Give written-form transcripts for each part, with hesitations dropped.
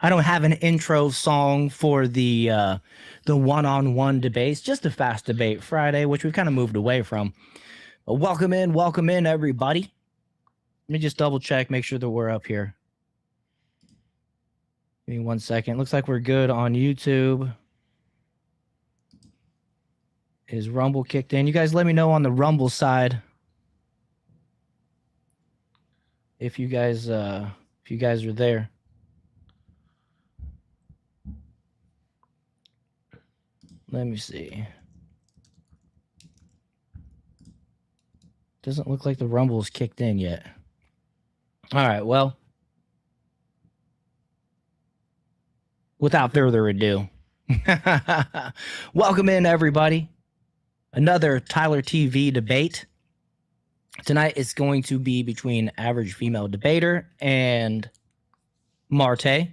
I don't have an intro song for the one-on-one debates, just a fast debate Friday, which we've kind of moved away from. But welcome in, everybody. Let me just double check, make sure that we're up here. Give me 1 second. Looks like we're good on YouTube. Is Rumble kicked in? You guys let me know on the Rumble side if you guys are there. Let me see. Doesn't look like the Rumble's kicked in yet. All right, well, without further ado, welcome in, everybody. Another Tyler TV debate. Tonight is going to be between average female debater and Martae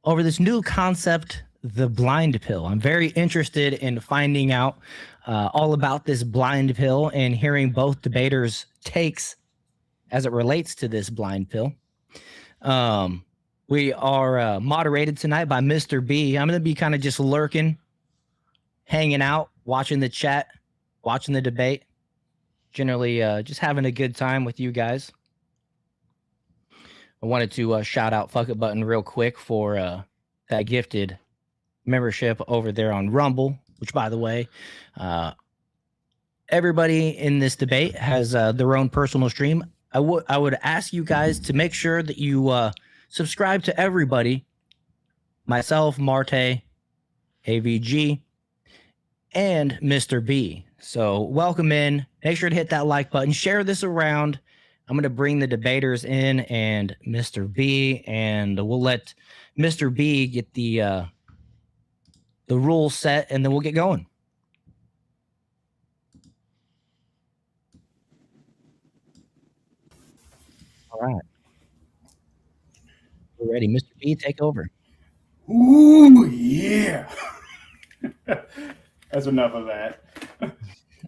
over this new concept, the blind pill. I'm very interested in finding out all about this blind pill and hearing both debaters' takes as it relates to this blind pill. We are moderated tonight by Mr. B. I'm going to be kind of just lurking, hanging out, watching the chat, watching the debate, generally just having a good time with you guys. I wanted to shout out Fuck It Button real quick for that gifted membership over there on Rumble, which, by the way, everybody in this debate has their own personal stream. I would ask you guys to make sure that you subscribe to everybody, myself, Martae, AVG, and Mr. B. So welcome in. Make sure to hit that like button. Share this around. I'm going to bring the debaters in and Mr. B, and we'll let Mr. B get the rules set, and then we'll get going. All right. We're ready. Mr. B, take over. Ooh, yeah. That's enough of that.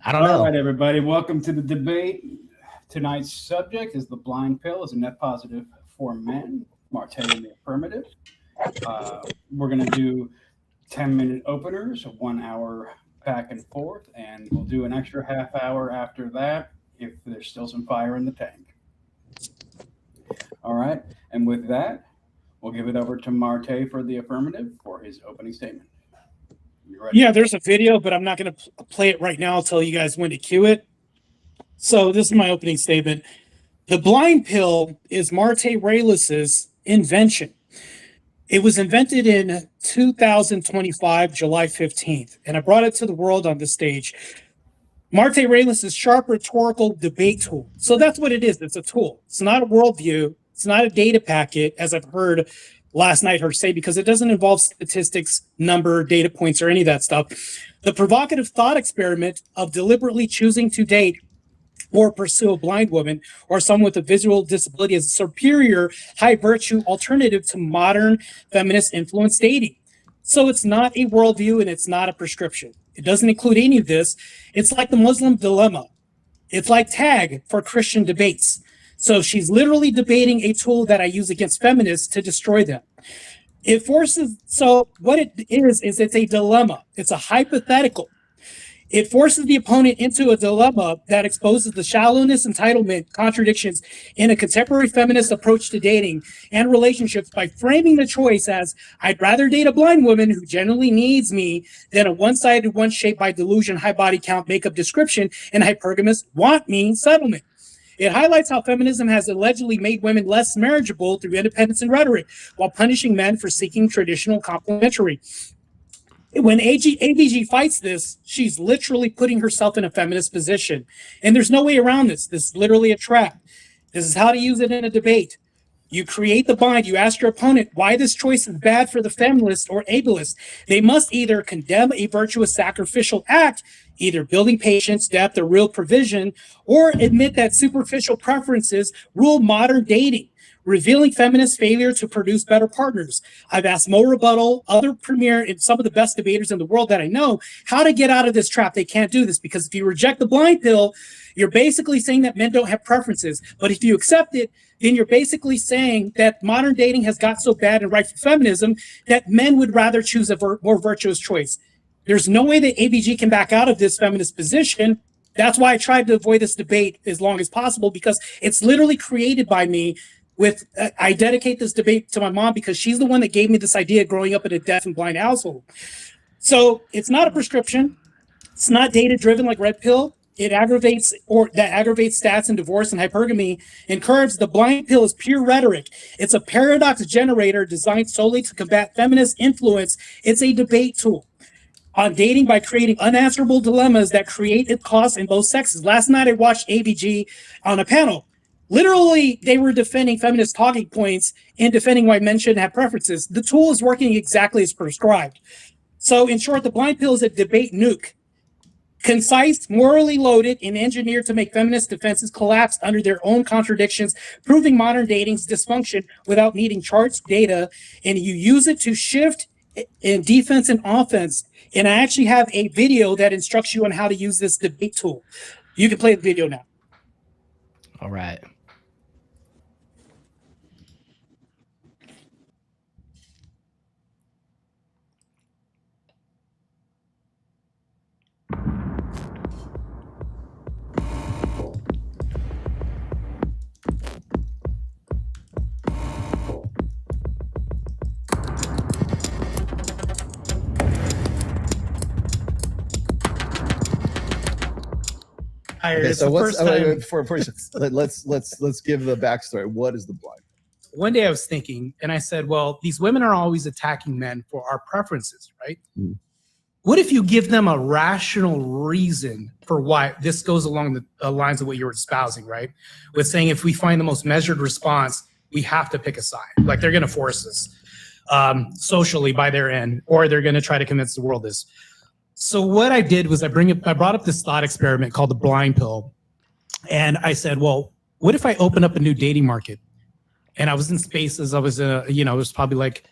I don't know. All right, everybody. Welcome to the debate. Tonight's subject is the blind pill is a net positive for men. Martae in the affirmative. We're going to do 10-minute openers, 1 hour back and forth, and we'll do an extra half hour after that if there's still some fire in the tank. All right. And with that, we'll give it over to Martae for the affirmative for his opening statement. Yeah, there's a video, but I'm not going to play it right now. I'll tell you guys when to cue it. So this is my opening statement. The blind pill is Martae Raylis's invention. It was invented in 2025, July 15th, and I brought it to the world on the stage. Martae Raylis's sharp rhetorical debate tool. So that's what it is. It's a tool. It's not a worldview. It's not a data packet, as I've heard last night her say, because it doesn't involve statistics, number, data points, or any of that stuff. The provocative thought experiment of deliberately choosing to date or pursue a blind woman or someone with a visual disability as a superior, high-virtue alternative to modern feminist influence dating. So it's not a worldview and it's not a prescription. It doesn't include any of this. It's like the Muslim dilemma. It's like tag for Christian debates. So she's literally debating a tool that I use against feminists to destroy them. It forces, so what it is it's a dilemma. It's a hypothetical. It forces the opponent into a dilemma that exposes the shallowness, entitlement, contradictions in a contemporary feminist approach to dating and relationships by framing the choice as, I'd rather date a blind woman who genuinely needs me than a one-sided, one shaped by delusion, high body count, makeup description, and hypergamous want me settlement. It highlights how feminism has allegedly made women less marriageable through independence and rhetoric, while punishing men for seeking traditional complementary. When AVG fights this, she's literally putting herself in a feminist position. And there's no way around this. This is literally a trap. This is how to use it in a debate. You create the bind. You ask your opponent why this choice is bad for the feminist or ableist. They must either condemn a virtuous sacrificial act, either building patience, depth, or real provision, or admit that superficial preferences rule modern dating, revealing feminist failure to produce better partners. I've asked Mo Rebuttal, other premier, and some of the best debaters in the world that I know, how to get out of this trap. They can't do this because if you reject the blind pill, you're basically saying that men don't have preferences. But if you accept it, then you're basically saying that modern dating has got so bad and rightful feminism that men would rather choose a more virtuous choice. There's no way that AVG can back out of this feminist position. That's why I tried to avoid this debate as long as possible, because it's literally created by me. I dedicate this debate to my mom because she's the one that gave me this idea growing up in a deaf and blind household. So it's not a prescription. It's not data driven like Red Pill. It aggravates stats and divorce and hypergamy. And curbs the blind pill is pure rhetoric. It's a paradox generator designed solely to combat feminist influence. It's a debate tool on dating by creating unanswerable dilemmas that create costs in both sexes. Last night I watched AVG on a panel. Literally, they were defending feminist talking points and defending why men shouldn't have preferences. The tool is working exactly as prescribed. So in short, the blind pill is a debate nuke. Concise, morally loaded, and engineered to make feminist defenses collapse under their own contradictions, proving modern dating's dysfunction without needing charts, data, and you use it to shift in defense and offense. And I actually have a video that instructs you on how to use this debate tool. You can play the video now. All right. Okay, so let's give the backstory. What is the blind? One day I was thinking, and I said, well, these women are always attacking men for our preferences, right? Mm. What if you give them a rational reason for why? This goes along the lines of what you were espousing, right? With saying if we find the most measured response, we have to pick a side. Like they're going to force us socially by their end, or they're going to try to convince the world this. So what I did was I brought up this thought experiment called the blind pill. And I said, well, what if I open up a new dating market? And I was in spaces, it was probably like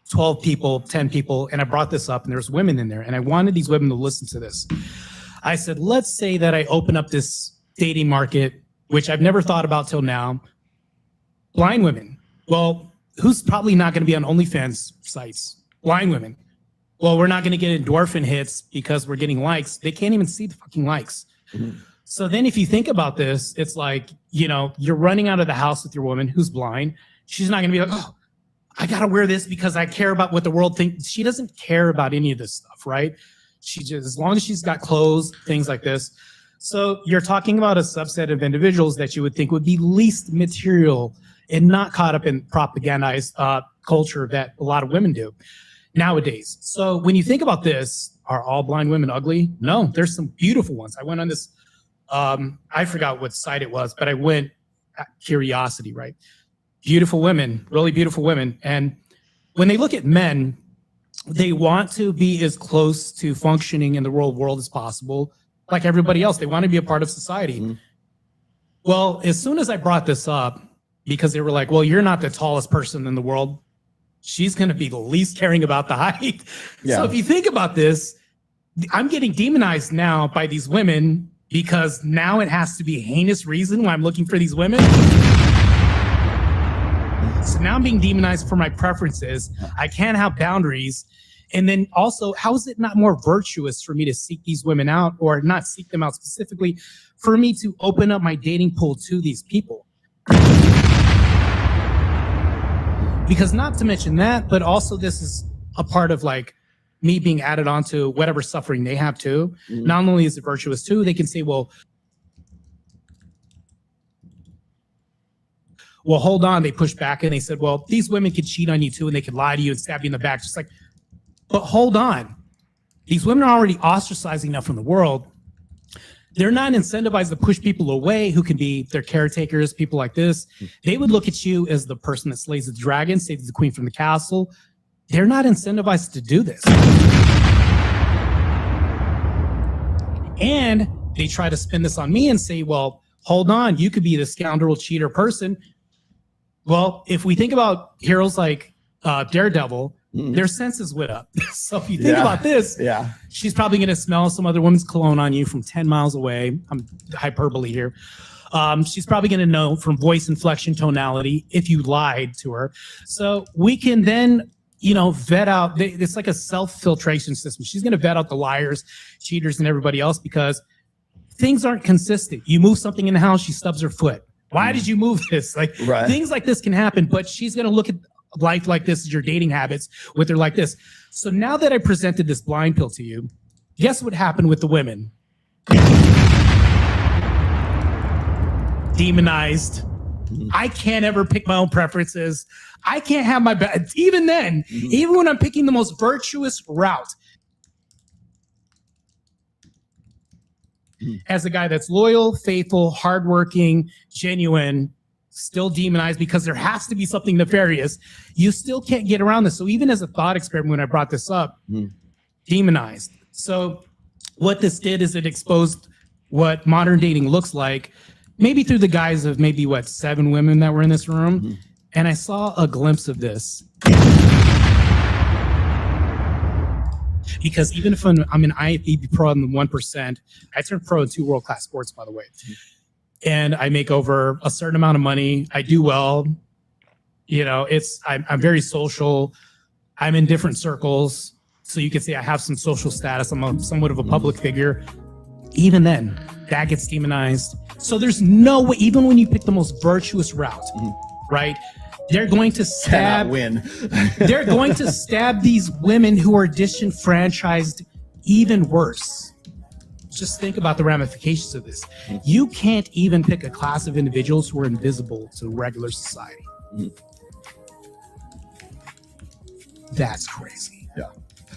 12 people, 10 people. And I brought this up and there was women in there. And I wanted these women to listen to this. I said, let's say that I open up this dating market, which I've never thought about till now. Blind women. Well, who's probably not going to be on OnlyFans sites? Blind women. Well, we're not going to get endorphin hits because we're getting likes. They can't even see the fucking likes. Mm-hmm. So then if you think about this, it's like, you're running out of the house with your woman who's blind. She's not going to be like, oh, I got to wear this because I care about what the world thinks. She doesn't care about any of this stuff, right? She just, as long as she's got clothes, things like this. So you're talking about a subset of individuals that you would think would be least material and not caught up in propagandized culture that a lot of women do nowadays. So when you think about this, are all blind women ugly? No, there's some beautiful ones. I went on this, I forgot what site it was, but I went at Curiosity, right? Beautiful women, really beautiful women. And when they look at men, they want to be as close to functioning in the real world as possible, like everybody else. They want to be a part of society. Mm-hmm. Well, as soon as I brought this up, because they were like, well, you're not the tallest person in the world, she's going to be the least caring about the height. Yeah. So if you think about this, I'm getting demonized now by these women because now it has to be a heinous reason why I'm looking for these women. So now I'm being demonized for my preferences. I can't have boundaries. And then also, how is it not more virtuous for me to seek these women out, or not seek them out specifically, for me to open up my dating pool to these people? Because not to mention that, but also this is a part of like me being added onto whatever suffering they have too. Mm-hmm. Not only is it virtuous too, they can say, well, hold on. They pushed back and they said, well, these women could cheat on you too, and they could lie to you and stab you in the back. Just like, but hold on. These women are already ostracized enough from the world. They're not incentivized to push people away who can be their caretakers, people like this. They would look at you as the person that slays the dragon, saves the queen from the castle. They're not incentivized to do this. And they try to spin this on me and say, well, hold on, you could be the scoundrel, cheater person. Well, if we think about heroes like Daredevil, their senses went up. So if you think about this, she's probably going to smell some other woman's cologne on you from 10 miles away. I'm hyperbole here. She's probably going to know from voice inflection, tonality, if you lied to her. So we can then, vet out. It's like a self-filtration system. She's going to vet out the liars, cheaters, and everybody else because things aren't consistent. You move something in the house, she stubs her foot. Why did you move this? Like things like this can happen, but she's going to look at life like this, your dating habits with her like this. So now that I presented this blind pill to you, guess what happened with the women? Demonized. I can't ever pick my own preferences. I can't have my even then, even when I'm picking the most virtuous route, as a guy that's loyal, faithful, hardworking, genuine, still demonized because there has to be something nefarious. You still can't get around this. So even as a thought experiment, when I brought this up, demonized. So what this did is it exposed what modern dating looks like, maybe through the guise of maybe 7 women that were in this room. And I saw a glimpse of this. Because even if I'm an IFBB pro in the 1%, I turned pro in 2 world-class sports, by the way. And I make over a certain amount of money. I do well. I'm very social. I'm in different circles. So you can say I have some social status. I'm somewhat of a public figure. Even then, that gets demonized. So there's no way, even when you pick the most virtuous route, right? They're going to stab. Win. They're going to stab these women who are disenfranchised even worse. Just think about the ramifications of this. You can't even pick a class of individuals who are invisible to regular society. That's crazy. Yeah.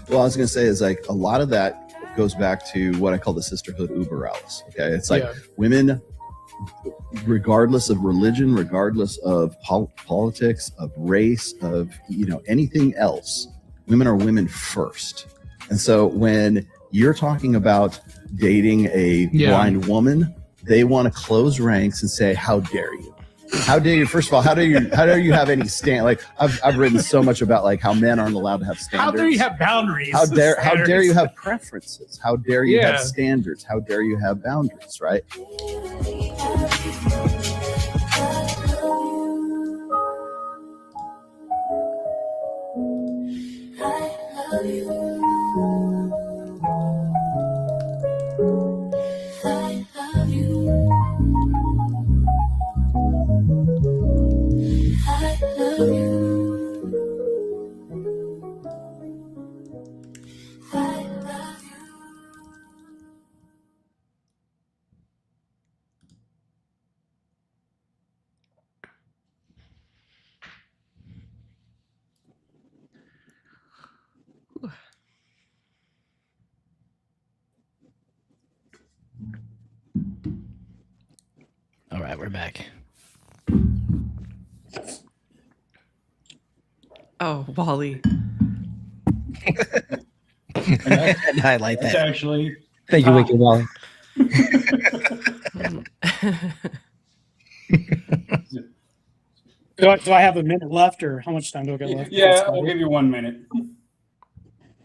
Well, I was going to say is like a lot of that goes back to what I call the sisterhood uber alles. Okay. It's like women, regardless of religion, regardless of politics, of race, of, anything else, women are women first. And so when you're talking about dating a blind woman, they want to close ranks and say, how dare you? How dare you? First of all, how dare you have any stand? Like I've written so much about like how men aren't allowed to have standards. How dare you have boundaries? How dare you have preferences? How dare you have standards? How dare you have boundaries? Right? All right, we're back. Oh, Wally. I like That's that. actually. Thank you, Wicked Wally. Do I have a minute left, or how much time do I got left? Yeah, I'll give you 1 minute.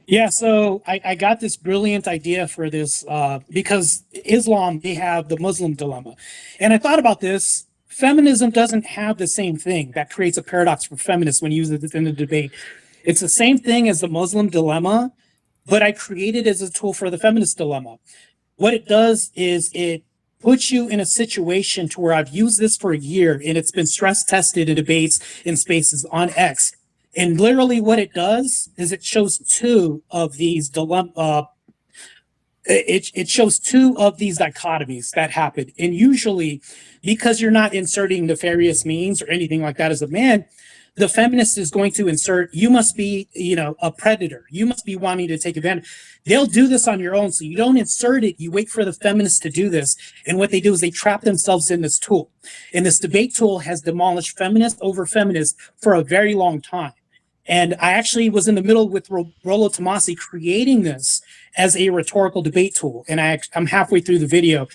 Yeah, so I got this brilliant idea for this because Islam, they have the Muslim dilemma. And I thought about this. Feminism doesn't have the same thing. That creates a paradox for feminists when you use it in the debate. It's the same thing as the Muslim dilemma, but I created it as a tool for the feminist dilemma. What it does is it puts you in a situation to where I've used this for a year and it's been stress tested in debates in spaces on X. And literally what it does is it shows 2 of these it shows 2 of these dichotomies that happen. And usually because you're not inserting nefarious means or anything like that as a man, the feminist is going to insert, you must be, a predator. You must be wanting to take advantage. They'll do this on your own. So you don't insert it. You wait for the feminists to do this. And what they do is they trap themselves in this tool. And this debate tool has demolished feminist over feminist for a very long time. And I actually was in the middle with Rollo Tomasi creating this as a rhetorical debate tool. And I'm halfway through the video.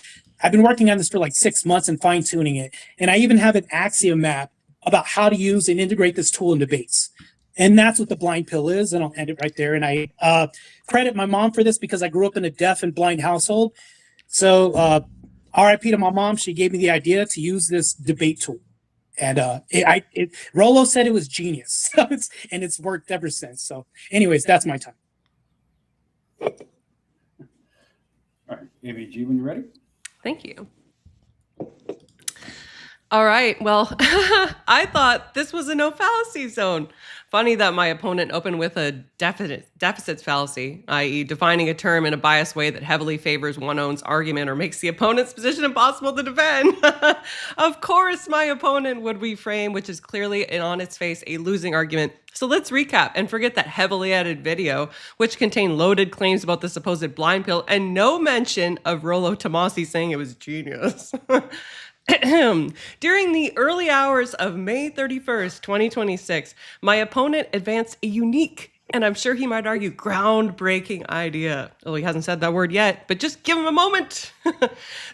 I've been working on this for like 6 months and fine tuning it. And I even have an axiom map about how to use and integrate this tool in debates. And that's what the blind pill is. And I'll end it right there. And I credit my mom for this because I grew up in a deaf and blind household. So RIP to my mom. She gave me the idea to use this debate tool. And Rolo said it was genius. And it's worked ever since. So anyways, that's my time. All right, AVG, when you're ready. Thank you. All right. Well, I thought this was a no fallacy zone. Funny that my opponent opened with a deficits fallacy, i.e. defining a term in a biased way that heavily favors one own's argument or makes the opponent's position impossible to defend. Of course, my opponent would reframe, which is clearly and on its face a losing argument. So let's recap and forget that heavily edited video, which contained loaded claims about the supposed blind pill and no mention of Rollo Tomasi saying it was genius. During the early hours of May 31st, 2026, my opponent advanced a unique, and I'm sure he might argue groundbreaking idea. Oh, he hasn't said that word yet, but just give him a moment.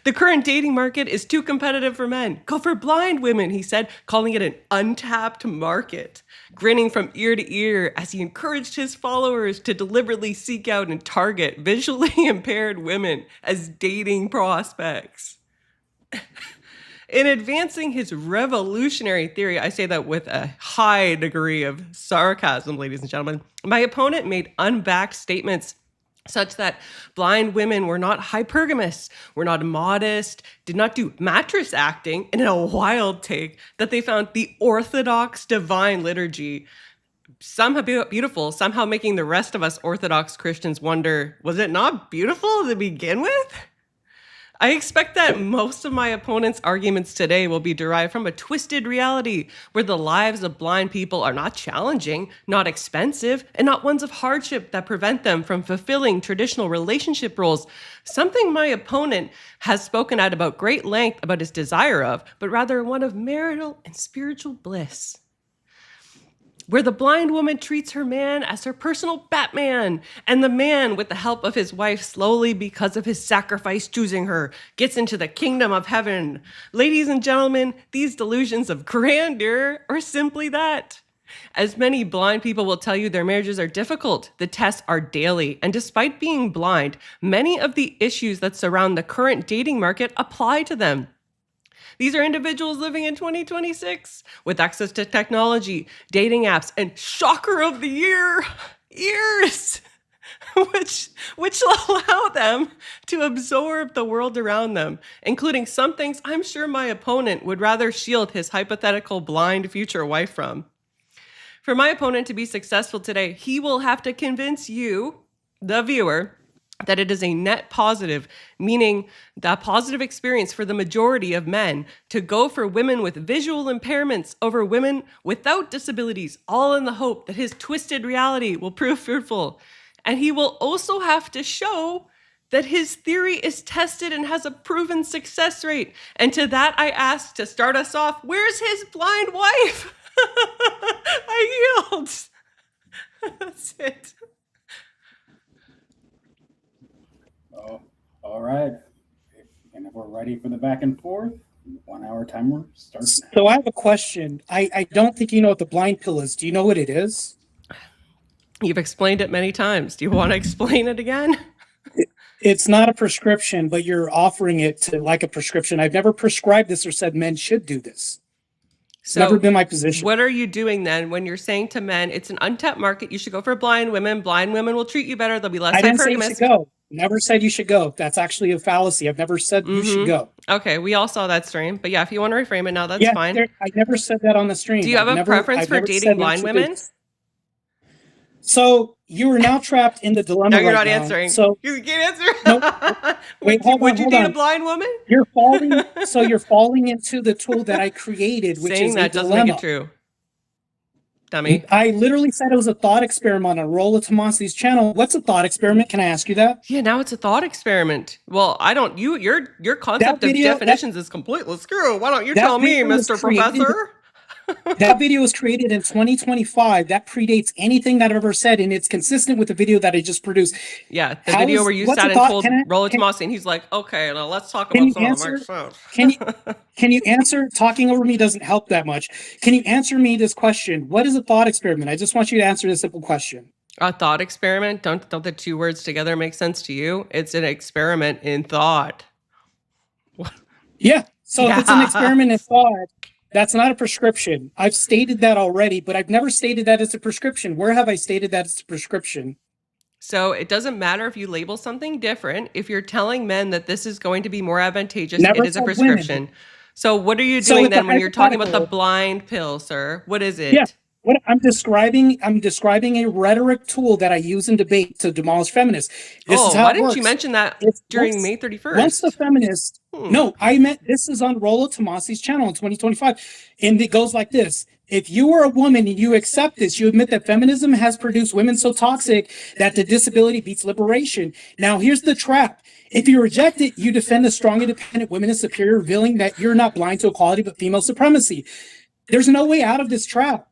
The current dating market is too competitive for men. Go for blind women, he said, calling it an untapped market. Grinning from ear to ear as he encouraged his followers to deliberately seek out and target visually impaired women as dating prospects. In advancing his revolutionary theory, I say that with a high degree of sarcasm, ladies and gentlemen, my opponent made unbacked statements such that blind women were not hypergamous, were not modest, did not do mattress acting, and in a wild take, that they found the Orthodox divine liturgy somehow beautiful, somehow making the rest of us Orthodox Christians wonder, was it not beautiful to begin with? I expect that most of my opponent's arguments today will be derived from a twisted reality where the lives of blind people are not challenging, not expensive, and not ones of hardship that prevent them from fulfilling traditional relationship roles, something my opponent has spoken at about great length about his desire of, but rather one of marital and spiritual bliss. Where the blind woman treats her man as her personal Batman, and the man, with the help of his wife, slowly, because of his sacrifice choosing her, gets into the kingdom of heaven. Ladies and gentlemen, these delusions of grandeur are simply that. As many blind people will tell you, their marriages are difficult. The tests are daily, and despite being blind, many of the issues that surround the current dating market apply to them. These are individuals living in 2026 with access to technology, dating apps, and shocker of the year, ears, which will allow them to absorb the world around them, including some things I'm sure my opponent would rather shield his hypothetical blind future wife from. For my opponent to be successful today, he will have to convince you, the viewer, that it is a net positive, meaning that positive experience for the majority of men to go for women with visual impairments over women without disabilities, all in the hope that his twisted reality will prove fruitful. And he will also have to show that his theory is tested and has a proven success rate. And to that I ask, to start us off, where's his blind wife? I yield. That's it. Oh, all right. And if we're ready for the back and forth, 1 hour timer starts now. So I have a question. I don't think you know what the blind pill is. Do you know what it is? You've explained it many times. Do you want to explain it again? It's not a prescription, but you're offering it to like a prescription. I've never prescribed this or said men should do this. It's never been my position. What are you doing then when you're saying to men, it's an untapped market, you should go for blind women. Blind women will treat you better. They'll be less hypergamous. I didn't say you should go. Never said you should go. That's actually a fallacy. I've never said you should go. Okay, we all saw that stream. But yeah, if you want to reframe it now, that's fine. I never said that on the stream. Do you have a preference for dating blind women? So you are now trapped in the dilemma. No, you're right not now. answering. So you can't answer. Nope. Wait, hold on. Would you date a blind woman? You're falling. So you're falling into the tool that I created, which Saying is that a doesn't dilemma. make it true. Dummy. I literally said it was a thought experiment on Rollo Tomasi's channel. What's a thought experiment? Can I ask you that? Yeah, now it's a thought experiment. Well, I don't. Your concept video, of definitions is completely screw. Why don't you tell me, Mr. Professor? That video was created in 2025. That predates anything that I've ever said, and it's consistent with the video that I just produced. Yeah, the video where you sat and told Rollo Tomasi, and he's like, "Okay, now let's talk about something that makes sense." Can you answer? Talking over me doesn't help that much. Can you answer me this question? What is a thought experiment? I just want you to answer this simple question. A thought experiment? Don't the two words together make sense to you? It's an experiment in thought. What? Yeah. So if it's an Yeah. experiment in thought, that's not a prescription. I've stated that already, but I've never stated that it's a prescription. Where have I stated that it's a prescription? So it doesn't matter if you label something different. If you're telling men that this is going to be more advantageous, Never it is a told prescription. women. So what are you So doing it's a then when you're talking about the hypothetical. blind pill, sir? What is Yeah. it? What I'm describing a rhetoric tool that I use in debate to demolish feminists. This is how Why it didn't works. you mention that It's during once- May 31st? Once the feminist, no, I meant this is on Rollo Tomasi's channel in 2025, and it goes like this. If you are a woman and you accept this, you admit that feminism has produced women so toxic that the disability beats liberation. Now, here's the trap. If you reject it, you defend the strong, independent women as superior, revealing that you're not blind to equality but female supremacy. There's no way out of this trap.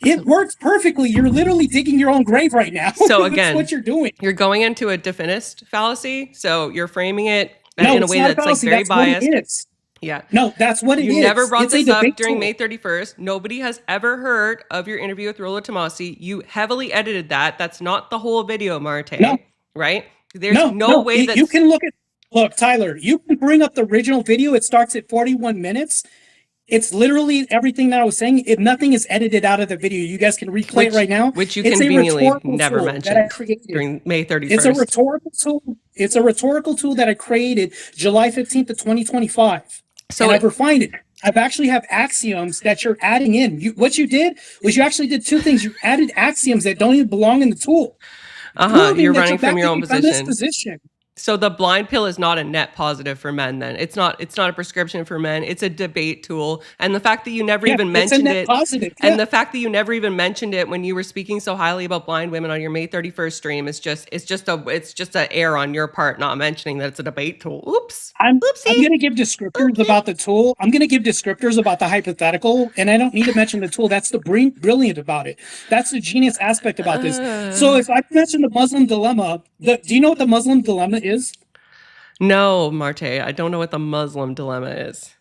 It works perfectly. You're literally digging your own grave right now. So That's again, what you're doing. You're going into a definist fallacy. So you're framing it No, in a it's way not a that's like fallacy. very That's what it biased. is. Yeah. No, that's what it is. You never brought It's a this up debate during tool. May 31st. Nobody has ever heard of your interview with Rollo Tomasi. You heavily edited that. That's not the whole video, Martae. No. Right? There's no way that you can look, Tyler, you can bring up the original video. It starts at 41 minutes. It's literally everything that I was saying. Nothing is edited out of the video. You guys can replay it right now. Which you It's a conveniently rhetorical never tool that I mentioned created. during May 31st. It's a rhetorical tool. It's a rhetorical tool that I created July 15th of 2025. So and I've refined it. I've actually have axioms that you're adding in. What you did was you actually did two things. You added axioms that don't even belong in the tool. Proving You're that running from back your to own a feminist position. position. So the blind pill is not a net positive for men then. It's not a prescription for men. It's a debate tool. And the fact that you never even it's a mentioned net it positive. and the fact that you never even mentioned it when you were speaking so highly about blind women on your May 31st stream is just a error on your part not mentioning that it's a debate tool. Oops. I'm Oopsie. going to give descriptors about the tool. I'm going to give descriptors about the hypothetical, and I don't need to mention the tool. That's the brilliant about it. That's the genius aspect about this. So if I mention the Muslim dilemma, do you know what the Muslim dilemma is? No, Martae, I don't know what the Muslim dilemma is.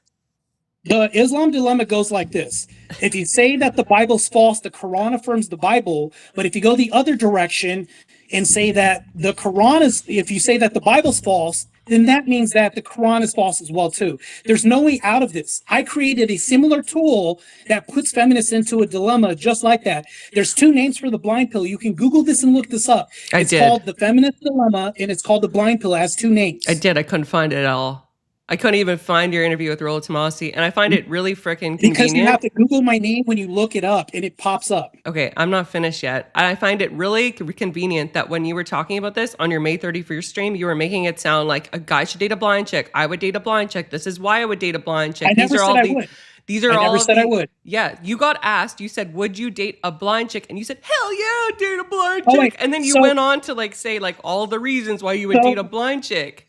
The Islam dilemma goes like this. If you say that the Bible's false, the Quran affirms the Bible. But if you go the other direction and say that the Quran is, if you say that the Bible's false, then that means that the Quran is false as well, too. There's no way out of this. I created a similar tool that puts feminists into a dilemma just like that. There's two names for the blind pill. You can Google this and look this up. It's called the feminist dilemma, and it's called the blind pill. It has two names. I couldn't find it at all. I couldn't even find your interview with Rollo Tomasi, and I find it really freaking convenient. Because you have to Google my name when you look it up, and it pops up. Okay, I'm not finished yet. I find it really convenient that when you were talking about this on your May 31st stream, you were making it sound like a guy should date a blind chick. I would date a blind chick. This is why I would date a blind chick. I never said I would. These are I all never said I would. Yeah, you got asked. You said, "Would you date a blind chick?" And you said, "Hell yeah, I'd date a blind chick." Wait, and then you went on to say all the reasons why you would date a blind chick.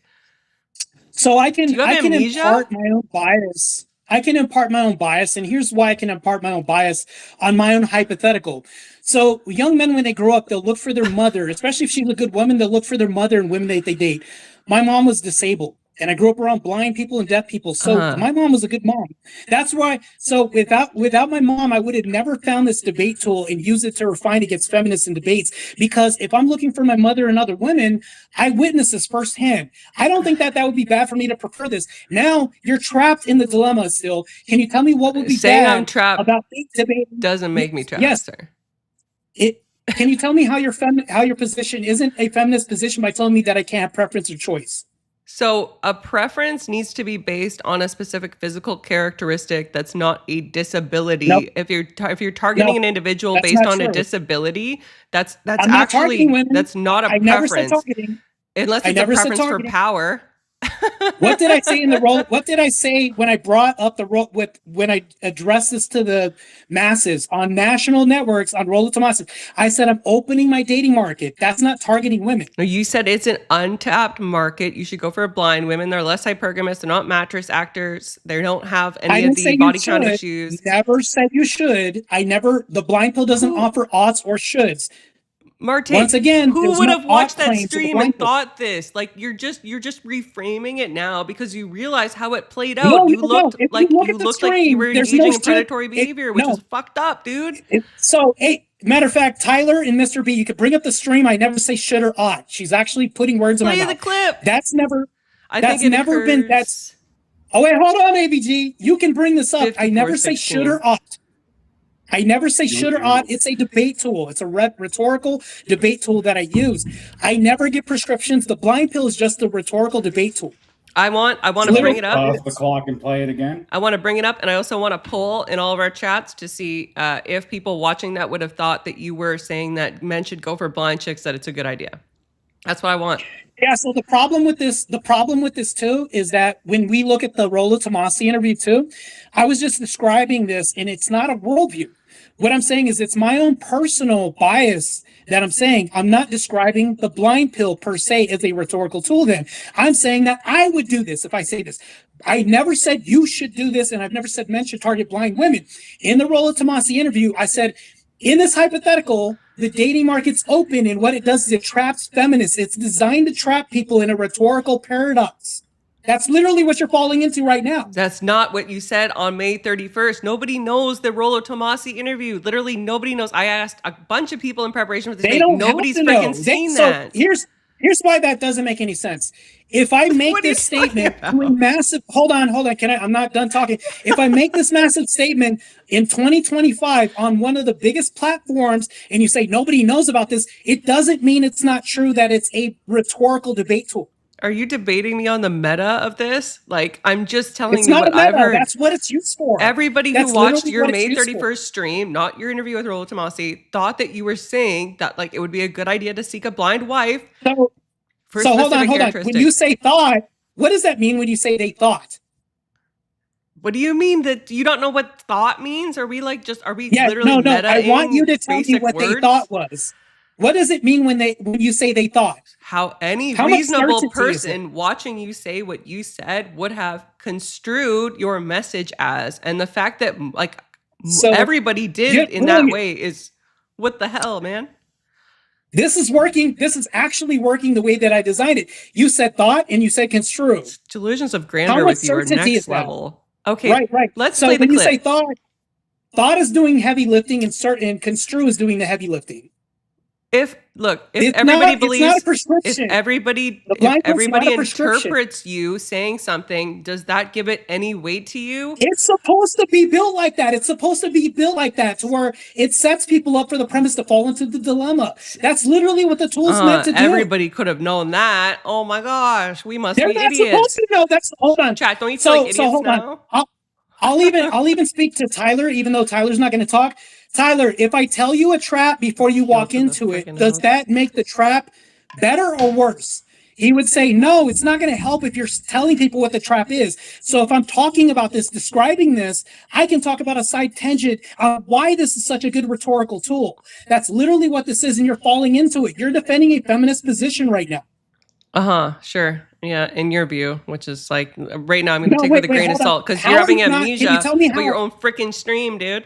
So I can amnesia? impart my own bias. I can impart my own bias, and here's why I can impart my own bias on my own hypothetical. So young men, when they grow up, they'll look for their mother, especially if she's a good woman, they'll look for their mother and women that they date. My mom was disabled, and I grew up around blind people and deaf people. So my mom was a good mom. That's why. So without my mom, I would have never found this debate tool and used it to refine against feminists in debates. Because if I'm looking for my mother and other women, I witnessed this firsthand. I don't think that would be bad for me to prefer this. Now you're trapped in the dilemma still. Can you tell me what would be saying bad I'm trapped about debate? doesn't make me trapped, Yes. sir. Can you tell me how your position isn't a feminist position by telling me that I can't have preference or choice? So a preference needs to be based on a specific physical characteristic that's not a disability. Nope. If you're targeting an individual That's based not on a true. disability, that's I'm not targeting women. that's not a I never said preference. targeting. Unless I it's a never said preference for targeting. power. What did I say in the role? What did I say when I brought up the role when I addressed this to the masses on national networks on Rollo Tomasi? I said I'm opening my dating market. That's not targeting women. No, you said it's an untapped market. You should go for blind women. They're less hypergamous. They're not mattress actors. They don't have I any of didn't the say body you count should. issues. Never said you should. The blind pill doesn't offer oughts or shoulds. Martae, Once again, who there's would no have watched ought that claim to the stream blind and pill. thought this? Like you're just reframing it now because you realize how it played out. No, you no, looked If like you look you at the looked like you stream, were there's engaging no in predatory behavior, which no. is fucked up, dude. Matter of fact, Tyler and Mr. B, you could bring up the stream. I never say should or ought. She's actually putting words in my Play mouth. the clip. That's never. I That's think it never been. occurs. Oh, wait, hold on, AVG. You can bring this up. I never say 54-16. should or ought. I never say should or ought. It's a debate tool. It's a rhetorical debate tool that I use. I never give prescriptions. The blind pill is just a rhetorical debate tool. I want to bring it up. Off the clock and play it again. I want to bring it up, and I also want to poll in all of our chats to see if people watching that would have thought that you were saying that men should go for blind chicks, that it's a good idea. That's what I want. Yeah, so the problem with this too is that when we look at the Rollo Tomassi interview too, I was just describing this, and it's not a worldview. What I'm saying is it's my own personal bias that I'm saying. I'm not describing the blind pill per se as a rhetorical tool then. I'm saying that I would do this if I say this. I never said you should do this, and I've never said men should target blind women. In the Rollo Tomassi interview, I said, in this hypothetical, the dating market's open, and what it does is it traps feminists. It's designed to trap people in a rhetorical paradox. That's literally what you're falling into right now. That's not what you said on May 31st. Nobody knows the Rollo Tomassi interview. Literally nobody knows. I asked a bunch of people in preparation for this. They don't Nobody's have to know. freaking seen So that. here's why that doesn't make any sense. If I make What are you this statement talking to a massive, hold on, I'm not done talking. If I make this massive statement in 2025 on one of the biggest platforms and you say nobody knows about this, it doesn't mean it's not true that it's a rhetorical debate tool. Are you debating me on the meta of this? Like, I'm just telling It's you not what a meta. I've heard. That's what it's used for. Everybody That's who watched literally your what it's May used for. 31st stream, not your interview with Rollo Tomassi, thought that you were saying that like it would be a good idea to seek a blind wife. So For hold on. specific When characteristics. you say thought, what does that mean when you say they thought? What do you mean that you don't know what thought means? Are we Yeah, literally no. meta? I want you to tell me basic what words? they thought was. What does it mean when you say they thought? How any How much reasonable certainty is person watching you say what you said would have construed your message as, and the fact that like So, everybody did yeah, in that really- way is what the hell, man? This is working. This is actually working the way that I designed it. You said thought and you said construe. Delusions of How grandeur much with you are certainty next is that? level. Okay, Right. let's So play the when you clip. say thought is doing heavy lifting and construe is doing the heavy lifting. If It's everybody not, believes, it's not a if prescription. everybody The blind pill's everybody not a prescription. interprets you saying something, does that give it any weight to you? It's supposed to be built like that. It's supposed to be built like that to where it sets people up for the premise to fall into the dilemma. That's literally what the tool's meant to do. Everybody could have known that. Oh my gosh, we must They're be not idiots. supposed to know. Hold on. Chat, don't you feel like idiots hold now? on. I'll even speak to Tyler, even though Tyler's not going to talk. Tyler, if I tell you a trap before you walk to the into it, freaking does house. that make the trap better or worse? He would say, no, it's not going to help if you're telling people what the trap is. So if I'm talking about this, describing this, I can talk about a side tangent on why this is such a good rhetorical tool. That's literally what this is, and you're falling into it. You're defending a feminist position right now. Sure. Yeah, in your view, which is like right now I'm going to No, take wait, with a grain of hold on. salt because How you're are having you not- amnesia can you tell me about how- your own freaking stream, dude.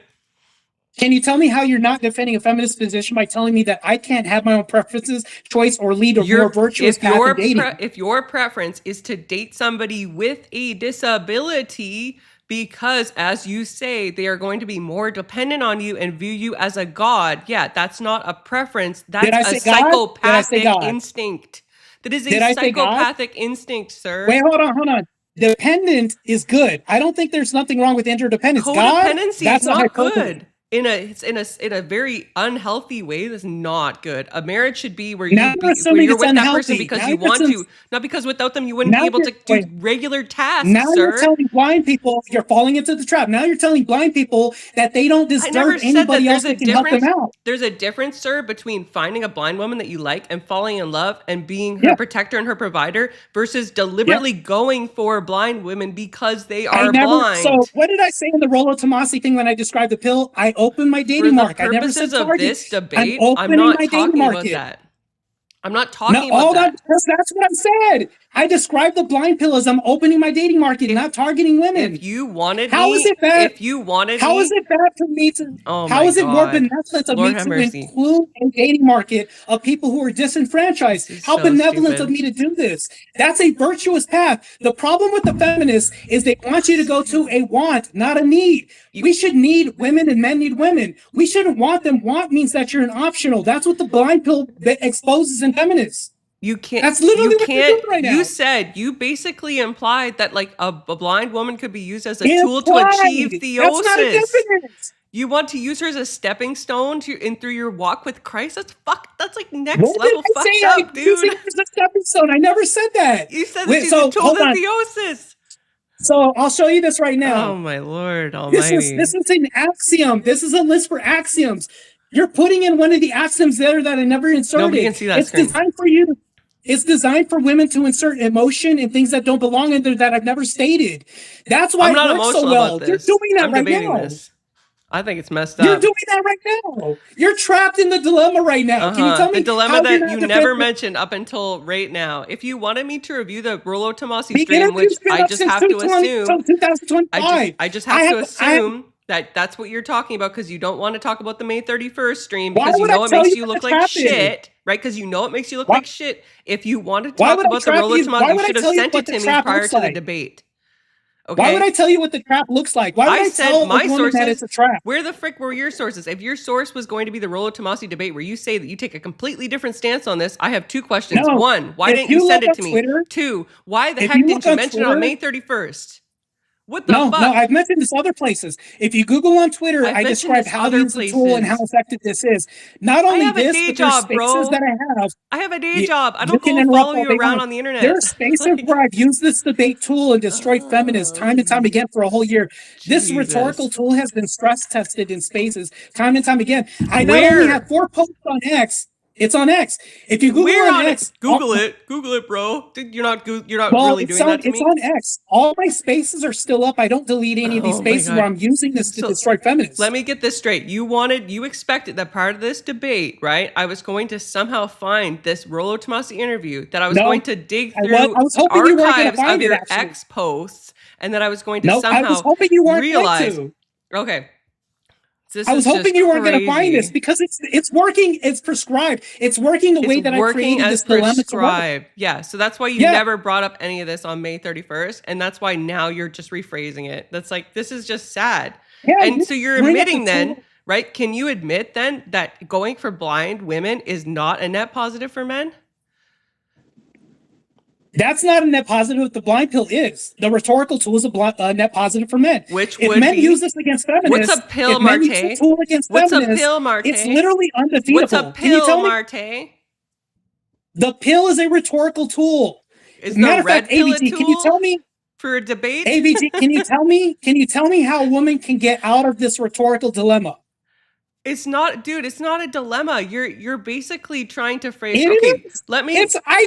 Can you tell me how you're not defending a feminist position by telling me that I can't have my own preferences, choice, or lead a more virtuous path in dating? If your preference is to date somebody with a disability because, as you say, they are going to be more dependent on you and view you as a god, yeah, that's not a preference. That's Did I a say God? Did I say psychopathic God? instinct. That is a Did I say God? psychopathic instinct, sir. Wait, hold on. Dependent is good. I don't think there's nothing wrong with interdependence. God, Codependency that's is a not hyperbole. good. In a very unhealthy way. That's not good. A marriage should be where Now you're assuming you're it's with that person unhealthy. because Now you you're want assuming- to, not because without them you wouldn't be Now able to you're- do wait. regular tasks, Now sir. you're telling blind people you're falling into the trap. Now you're telling blind people that they don't I never deserve said that anybody else there's a that can help them difference. out. There's a difference, sir, between finding a blind woman that you like and falling in love and being her Yeah. protector and her provider versus deliberately going for blind women because they are blind. So what did I say in the Rollo Tomassi thing when I described the pill? I opened my For dating the market. I never said purposes of target. this debate, I'm I'm opening not my dating talking about market. that. I'm not talking No, about that. that's what I said. I described the blind pill as I'm opening my dating market, not targeting women. If you wanted How me, is it bad? if you wanted How me, is it bad for me to? Oh how my is it more God. benevolent of Lord me have to mercy. include a dating market of people who are disenfranchised? This is How so benevolent stupid. of me to do this? That's a virtuous path. The problem with the feminists is they want you to go to a want, not a need. We should need women and men need women. We shouldn't want them. Want means that you're an optional. That's what the blind pill exposes in feminists. You can't. That's literally what you're doing right now. You said, you basically implied that like a blind woman could be used as a Implied. tool to achieve theosis. That's not a definite. You want to use her as a stepping stone through your walk with Christ? That's like next level fucked up, dude. Using her as a stepping stone. I never said that. You said that she's a tool to theosis. So I'll show you this right now. Oh my Lord Almighty! This is an axiom. This is a list for axioms. You're putting in one of the axioms there that I never inserted. Nobody can see that it's screen. Designed for you. It's designed for women to insert emotion and things that don't belong in there that I've never stated. That's why I'm not it works emotional so well. about You're this. doing that I'm right debating now. this. I think it's messed up. You're doing that right now. You're trapped in the dilemma right now. Can you tell me the dilemma how that you're you not never defending- mentioned up until right now? If you wanted me to review the Rollo Tomasi The stream, which interview's been I up just since have to 2025. assume, I just have to assume that that's what you're talking about because you don't want to talk about the May 31st stream Why because you would know I it tell makes you you what look the like trap shit, is? right? Because you know it makes you look Why- like shit. If you wanted to Why talk would I about the trap Rollo you? Tomasi, Why you would I should have tell you sent what it to the me trap prior looks to the like? debate. Okay. Why would I tell you what the trap looks like? Why would I said tell my a woman sources. that it's a trap? Where the frick were your sources? If your source was going to be the Rollo Tomasi debate, where you say that you take a completely different stance on this, I have two questions. No. One, why If didn't you you send look it to on me? Twitter- Two, why the if heck you didn't look you on mention it on Twitter- May 31st? What the fuck? No, I've mentioned this other places. If you Google on Twitter, I've I mentioned describe this how to other use the tool and how places. effective this is. Not I only have a this, day but there's job, spaces bro. that I have. I have a day You- job. I you don't can go interrupt follow all you they around want. on the internet. There are spaces Like, where I've used this debate tool and destroyed feminists time and time again for a whole year. This Jesus. rhetorical tool has been stress tested in spaces time and time again. I not Where? only have 4 posts on X, it's on X. If you Google Where on on X, it? Google it, bro. You're not well, really doing that to it's me. on X. All my spaces are still up. I don't delete any of these Oh my spaces God. where I'm using this to So, destroy feminists. Let me get this straight. You expected that part of this debate, right? I was going to somehow find this Rollo Tomasi interview, that I was No, going to dig I through was hoping you weren't gonna archives find of it, your actually. ex posts, and that I was going to No, I was somehow hoping you weren't realize. going to. Okay. This I was is just hoping you weren't going to find crazy. this because it's working. It's prescribed. It's working the way that I working created as this dilemma to work. prescribed. Yeah, so that's why you Yeah. never brought up any of this on May 31st, and that's why now you're just rephrasing it. That's like, this is just sad. Yeah, And so you're bring up admitting the then, tool. right? Can you admit then that going for blind women is not a net positive for men? That's not a net positive. The blind pill is. The rhetorical tool is a net positive for men. Which if would men be? use this against feminists, What's a pill, if men use Martae? the tool against What's a feminists, pill, Martae? it's literally undefeatable. What's a Can you pill, tell me? Martae? The pill is a rhetorical tool. Is Matter the of red fact, pill a AVG, tool can you tell me? for a debate? AVG, can you tell me? Can you tell me how a woman can get out of this rhetorical dilemma? It's not, dude. It's not a dilemma. You're basically trying to phrase. It Okay, is. let me. I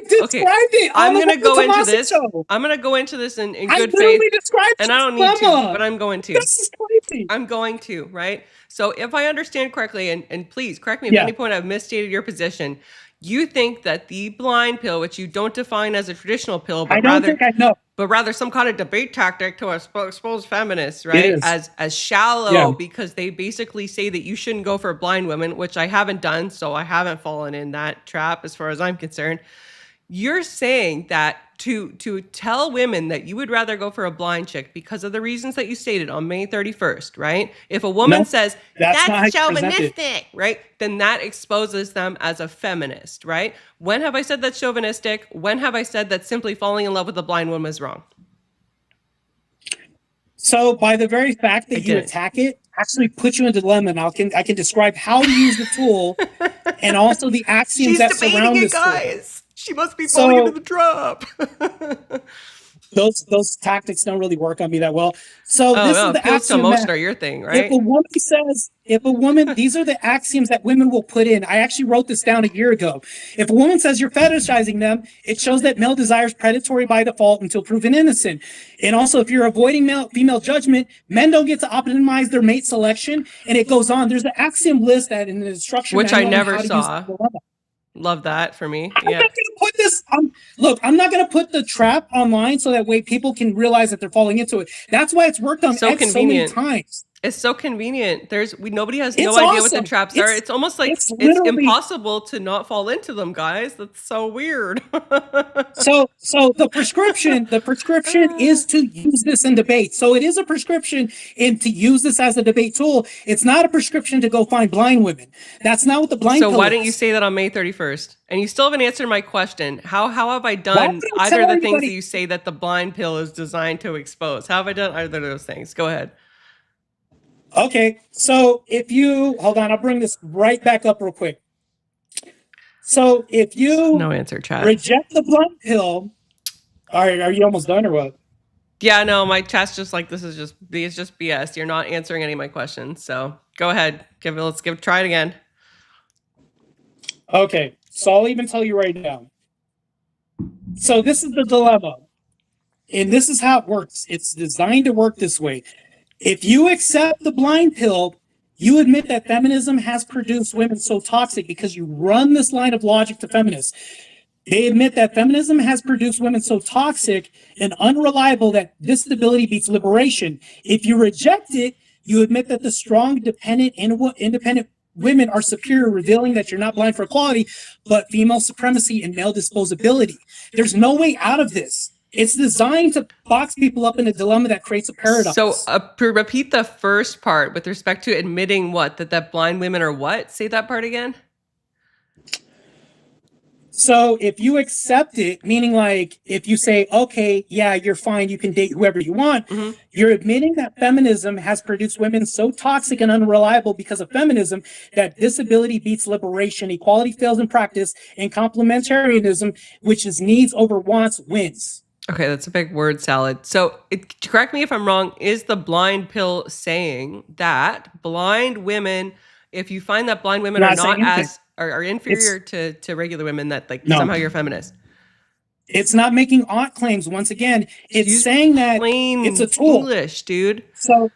described it. I'm on the gonna go into Tomasi this. show. I'm gonna go into this in I good literally faith, described and the I don't need to, dilemma. but I'm going to. This is crazy. I'm going to, right? So if I understand correctly, and please correct me if Yeah. at any point I've misstated your position, you think that the blind pill, which you don't define as a traditional pill, I don't think I know. but rather some kind of debate tactic to expose feminists, It right? is. As shallow, Yeah. because they basically say that you shouldn't go for blind women, which I haven't done, so I haven't fallen in that trap as far as I'm concerned. You're saying that to tell women that you would rather go for a blind chick because of the reasons that you stated on May 31st, right? If a woman No, says that's not how that's you present it. chauvinistic, right? Then that exposes them as a feminist, right? When have I said that's chauvinistic? When have I said that simply falling in love with a blind woman is wrong? So by the very fact that you didn't. attack it, actually put you in a dilemma, and I can describe how to use the tool and also the axioms She's that debating surround it, this tool. guys. She must be falling So- into the trap. Those tactics don't really work on me that well. So Oh this no, is the feelings to axiom emotion that are your thing, if right? a woman, these are the axioms that women will put in. I actually wrote this down a year ago. If a woman says you're fetishizing them, it shows that male desire is predatory by default until proven innocent. And also, if you're avoiding female judgment, men don't get to optimize their mate selection. And it goes on. There's an axiom list that in the instruction Which I manual on never how to use saw. the dilemma. Love that for me. I'm Yeah. not gonna put this. Look, I'm not gonna put the trap online so that way people can realize that they're falling into it. That's why it's worked on So X so many convenient. times. It's so convenient. Nobody has It's no idea what the awesome. traps are. It's almost like it's it's literally- impossible to not fall into them, guys. That's so weird. So the prescription is to use this in debate. So it is a prescription and to use this as a debate tool. It's not a prescription to go find blind women. That's not what the blind So pill why is. didn't you say that on May 31st? And you still haven't answered my question. How have I Why done would I either tell of the things anybody- that you say that the blind pill is designed to expose? How have I done either of those things? Go ahead. Okay, so if you hold on, I'll bring this right back up real quick. So if you No answer, chat. reject the blind pill, are you almost done or what? Yeah, no, my chat's just like this is just BS. You're not answering any of my questions. So go ahead. Try it again. Okay, so I'll even tell you right now. So this is the dilemma, and this is how it works. It's designed to work this way. If you accept the blind pill, you admit that feminism has produced women so toxic because you run this line of logic to feminists. They admit that feminism has produced women so toxic and unreliable that disability beats liberation. If you reject it, you admit that the strong, independent women are superior, revealing that you're not blind for equality, but female supremacy and male disposability. There's no way out of this. It's designed to box people up in a dilemma that creates a paradox. So to repeat the first part with respect to admitting that blind women are what? Say that part again. So if you accept it, meaning like if you say, okay, yeah, you're fine, you can date whoever you want, you're admitting that feminism has produced women so toxic and unreliable because of feminism that disability beats liberation, equality fails in practice, and complementarianism, which is needs over wants, wins. Okay, that's a big word salad. So correct me if I'm wrong, is the blind pill saying that blind women, if you find that blind women are not as are inferior to regular women, that somehow you're feminist? It's not making aught claims. Once again, it's saying that it's a tool. English, dude. So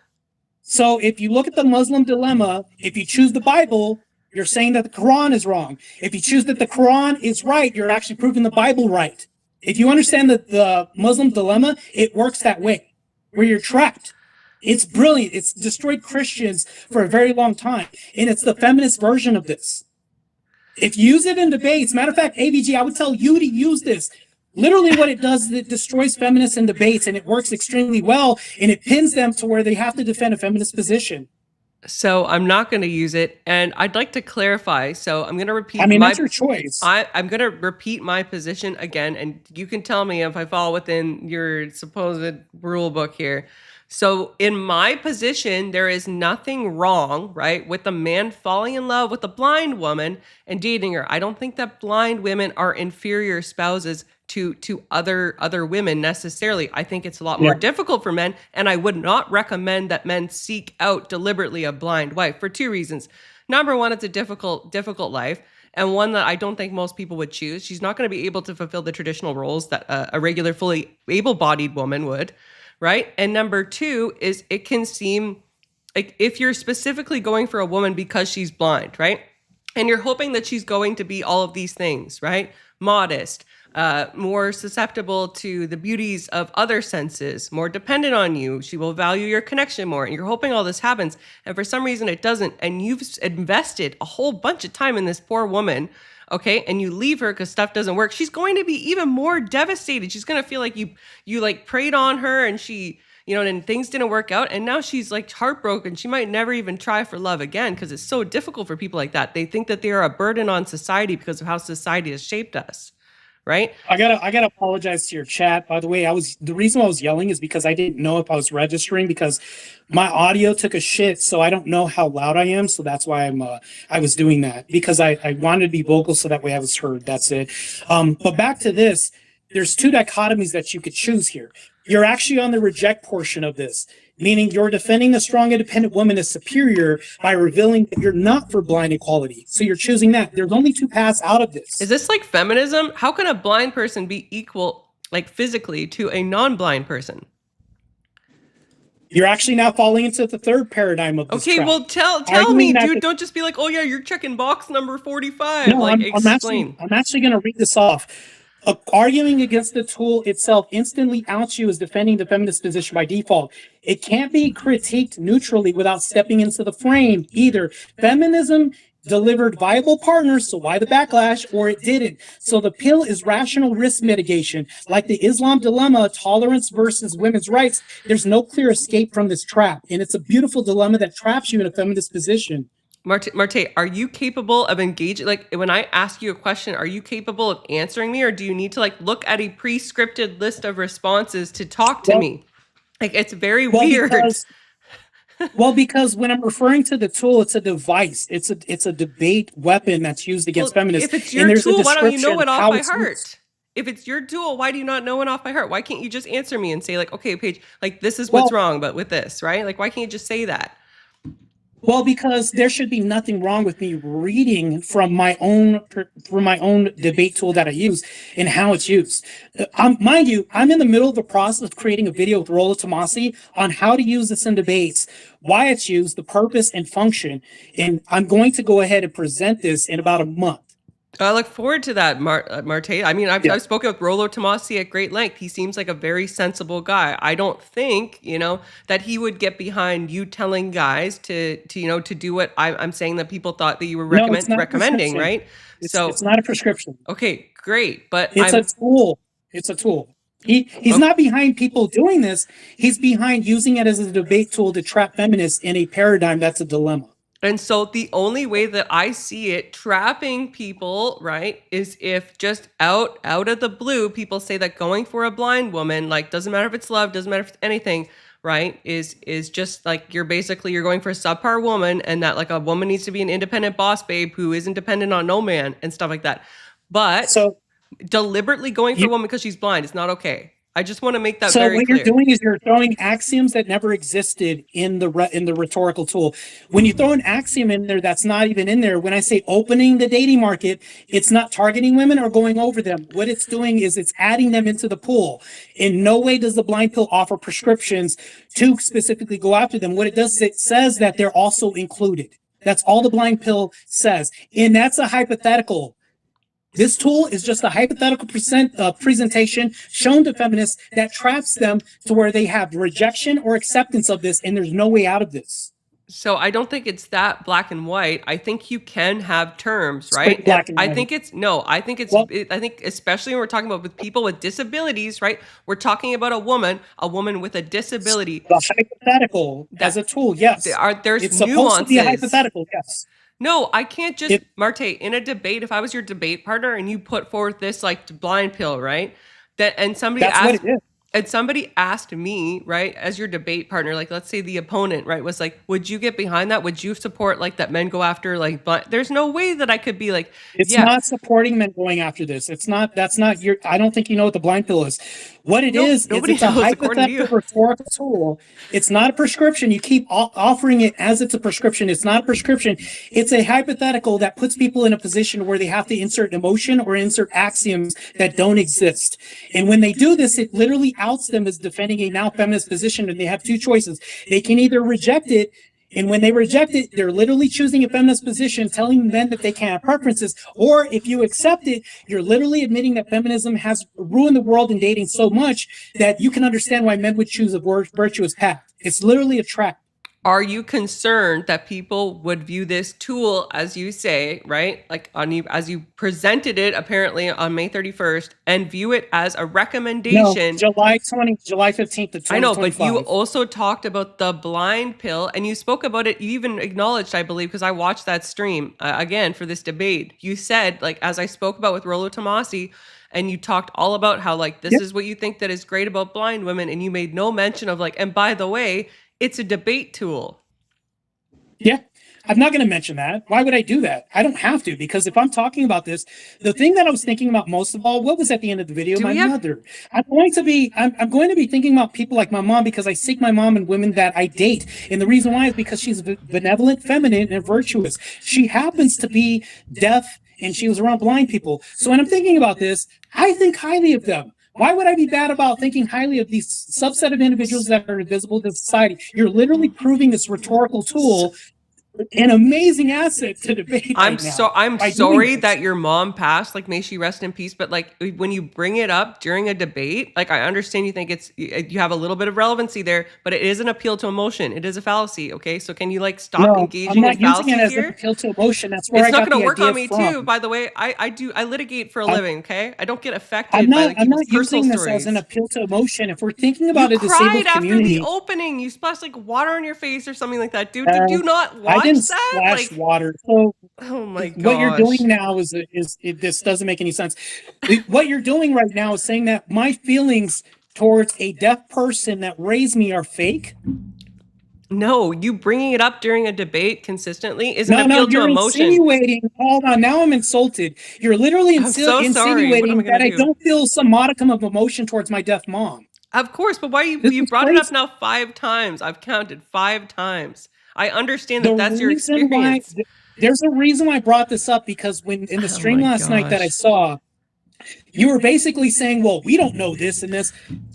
if you look at the Muslim dilemma, if you choose the Bible, you're saying that the Quran is wrong. If you choose that the Quran is right, you're actually proving the Bible right. If you understand the Muslim dilemma, it works that way, where you're trapped. It's brilliant. It's destroyed Christians for a very long time. And it's the feminist version of this. If you use it in debates, matter of fact, AVG, I would tell you to use this. Literally what it does is it destroys feminists in debates, and it works extremely well, and it pins them to where they have to defend a feminist position. So I'm not going to use it, and I'd like to clarify. So I'm going to repeat. That's your choice. I'm going to repeat my position again, and you can tell me if I fall within your supposed rule book here. So in my position, there is nothing wrong, right, with a man falling in love with a blind woman and dating her. I don't think that blind women are inferior spouses to other women necessarily. I think it's a lot more difficult for men, and I would not recommend that men seek out deliberately a blind wife for two reasons. Number one, it's a difficult life, and one that I don't think most people would choose. She's not going to be able to fulfill the traditional roles that a regular, fully able-bodied woman would, right? And number two is it can seem like if you're specifically going for a woman because she's blind, right? And you're hoping that she's going to be all of these things, right? Modest, more susceptible to the beauties of other senses, more dependent on you. She will value your connection more. And you're hoping all this happens. And for some reason it doesn't. And you've invested a whole bunch of time in this poor woman, okay? And you leave her because stuff doesn't work. She's going to be even more devastated. She's going to feel like you like preyed on her and she, and things didn't work out. And now she's like heartbroken. She might never even try for love again because it's so difficult for people like that. They think that they are a burden on society because of how society has shaped us. Right? I gotta apologize to your chat. By the way, the reason I was yelling is because I didn't know if I was registering because my audio took a shit, so I don't know how loud I am. So that's why I was doing that because I wanted to be vocal so that way I was heard. That's it. But back to this, there's two dichotomies that you could choose here. You're actually on the reject portion of this, meaning you're defending the strong, independent woman as superior by revealing that you're not for blind equality. So you're choosing that. There's only two paths out of this. Is this like feminism? How can a blind person be equal, like physically, to a non-blind person? You're actually now falling into the third paradigm of this. Okay, trap. well, tell me, dude. Don't just be like, oh yeah, you're checking box number 45. No, explain. I'm actually going to read this off. Arguing against the tool itself instantly outs you as defending the feminist position by default. It can't be critiqued neutrally without stepping into the frame either. Feminism delivered viable partners, so why the backlash, or it didn't. So the pill is rational risk mitigation. Like the Islam dilemma, tolerance versus women's rights, there's no clear escape from this trap. And it's a beautiful dilemma that traps you in a feminist position. Martae, are you capable of engaging? Like when I ask you a question, are you capable of answering me, or do you need to like look at a pre-scripted list of responses to talk to me? Like it's very weird. Because when I'm referring to the tool, it's a device. It's a debate weapon that's used against feminists. If it's your tool, why don't you know it off by heart? If it's your tool, why do you not know it off by heart? Why can't you just answer me and say like, okay, Paige, like this is what's wrong, but with this, right? Like, why can't you just say that? Well, because there should be nothing wrong with me reading from my own debate tool that I use and how it's used. Mind you, I'm in the middle of the process of creating a video with Rollo Tomasi on how to use this in debates, why it's used, the purpose and function. And I'm going to go ahead and present this in about a month. I look forward to that, Martae. I mean, I've spoken with Rollo Tomasi at great length. He seems like a very sensible guy. I don't think, that he would get behind you telling guys to do what I'm saying that people thought that you were recommending, right? It's not a prescription. Okay, great. But it's a tool. It's a tool. He's not behind people doing this. He's behind using it as a debate tool to trap feminists in a paradigm that's a dilemma. And so the only way that I see it trapping people, right, is if just out of the blue, people say that going for a blind woman, like doesn't matter if it's love, doesn't matter if it's anything, right, is just like you're going for a subpar woman, and that like a woman needs to be an independent boss babe who isn't dependent on no man and stuff like that. But deliberately going for a woman because she's blind is not okay. I just want to make that very clear. So what you're doing is you're throwing axioms that never existed in the rhetorical tool. When you throw an axiom in there that's not even in there, when I say opening the dating market, it's not targeting women or going over them. What it's doing is it's adding them into the pool. In no way does the blind pill offer prescriptions to specifically go after them. What it does is it says that they're also included. That's all the blind pill says. And that's a hypothetical. This tool is just a hypothetical presentation shown to feminists that traps them to where they have rejection or acceptance of this, and there's no way out of this. So I don't think it's that black and white. I think you can have terms, right? I think especially when we're talking about with people with disabilities, right? We're talking about a woman with a disability. The hypothetical as a tool, yes. There's it's nuances. Supposed to be a hypothetical, yes. No, I can't just, Martae, in a debate, if I was your debate partner and you put forth this like blind pill, right? Somebody asked me, right, as your debate partner, like let's say the opponent, right, was like, would you get behind that? Would you support like that men go after like blind? There's no way that I could be like, it's not supporting men going after this. I don't think you know what the blind pill is. What it is it's a hypothetical rhetorical tool. It's not a prescription. You keep offering it as it's a prescription. It's not a prescription. It's a hypothetical that puts people in a position where they have to insert emotion or insert axioms that don't exist. And when they do this, it literally outs them as defending a now feminist position, and they have two choices. They can either reject it, and when they reject it, they're literally choosing a feminist position, telling men that they can't have preferences. Or if you accept it, you're literally admitting that feminism has ruined the world in dating so much that you can understand why men would choose a virtuous path. It's literally a trap. Are you concerned that people would view this tool, as you say, right? Like as you presented it apparently on May 31st, and view it as a recommendation? No, July 15th of 2025. I know, but you also talked about the blind pill, and you spoke about it. You even acknowledged, I believe, because I watched that stream again for this debate. You said, like, as I spoke about with Rollo Tomasi, and you talked all about how, like, this is what you think that is great about blind women, and you made no mention of, like, and by the way, it's a debate tool. Yeah, I'm not going to mention that. Why would I do that? I don't have to, because if I'm talking about this, the thing that I was thinking about most of all, what was at the end of the video? My mother. I'm going to be thinking about people like my mom, because I seek my mom and women that I date. And the reason why is because she's benevolent, feminine, and virtuous. She happens to be deaf, and she was around blind people. So when I'm thinking about this, I think highly of them. Why would I be bad about thinking highly of these subset of individuals that are invisible to society? You're literally proving this rhetorical tool an amazing asset to debate. I'm right now so I'm by sorry doing that this. your mom passed. Like, may she rest in peace. But like, when you bring it up during a debate, like, I understand you think you have a little bit of relevancy there, but it is an appeal to emotion. It is a fallacy. Okay, so can you like stop No, I'm engaging not in using it fallacies as an here? appeal to emotion. That's where It's I not got going the to work idea on me from. too. By the way, I litigate for a I'm- living. Okay, I don't get I'm affected by not. like I'm people's not personal using this stories. as an appeal to emotion. If we're thinking about You a disabled cried after community, the opening. You splashed like water on your face or something like that, dude. Uh, Did you not I watch didn't that? splash Like, water. So oh my gosh. what you're doing now is this doesn't make any sense. What you're doing right now is saying that my feelings towards a deaf person that raised me are fake. No, you bringing it up during a debate consistently is an No, appeal to you're emotion. insinuating. Hold on, now I'm insulted. You're literally I'm so sorry. What am I insinuating that gonna I do? don't feel some modicum of emotion towards my deaf mom. Of course, but why This you is brought it up crazy. now 5 times? I've counted 5 times. I understand The that that's your reason why experience. there's a reason why I brought this up, because when in the Oh stream my last night that I gosh. saw, you were basically saying, well, we don't know this and this.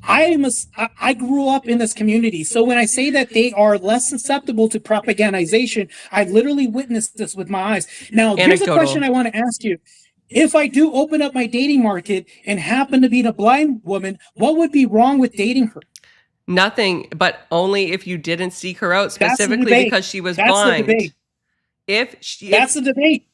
I grew up in this community. So when I say that they are less susceptible to propagandization, I literally witnessed this with my eyes. Now, here's a Anecdotal. question I want to ask you. If I do open up my dating market and happen to be a blind woman, what would be wrong with dating her? Nothing, but only if you didn't seek her out That's the specifically debate. because she was That's the blind. debate. That's the debate.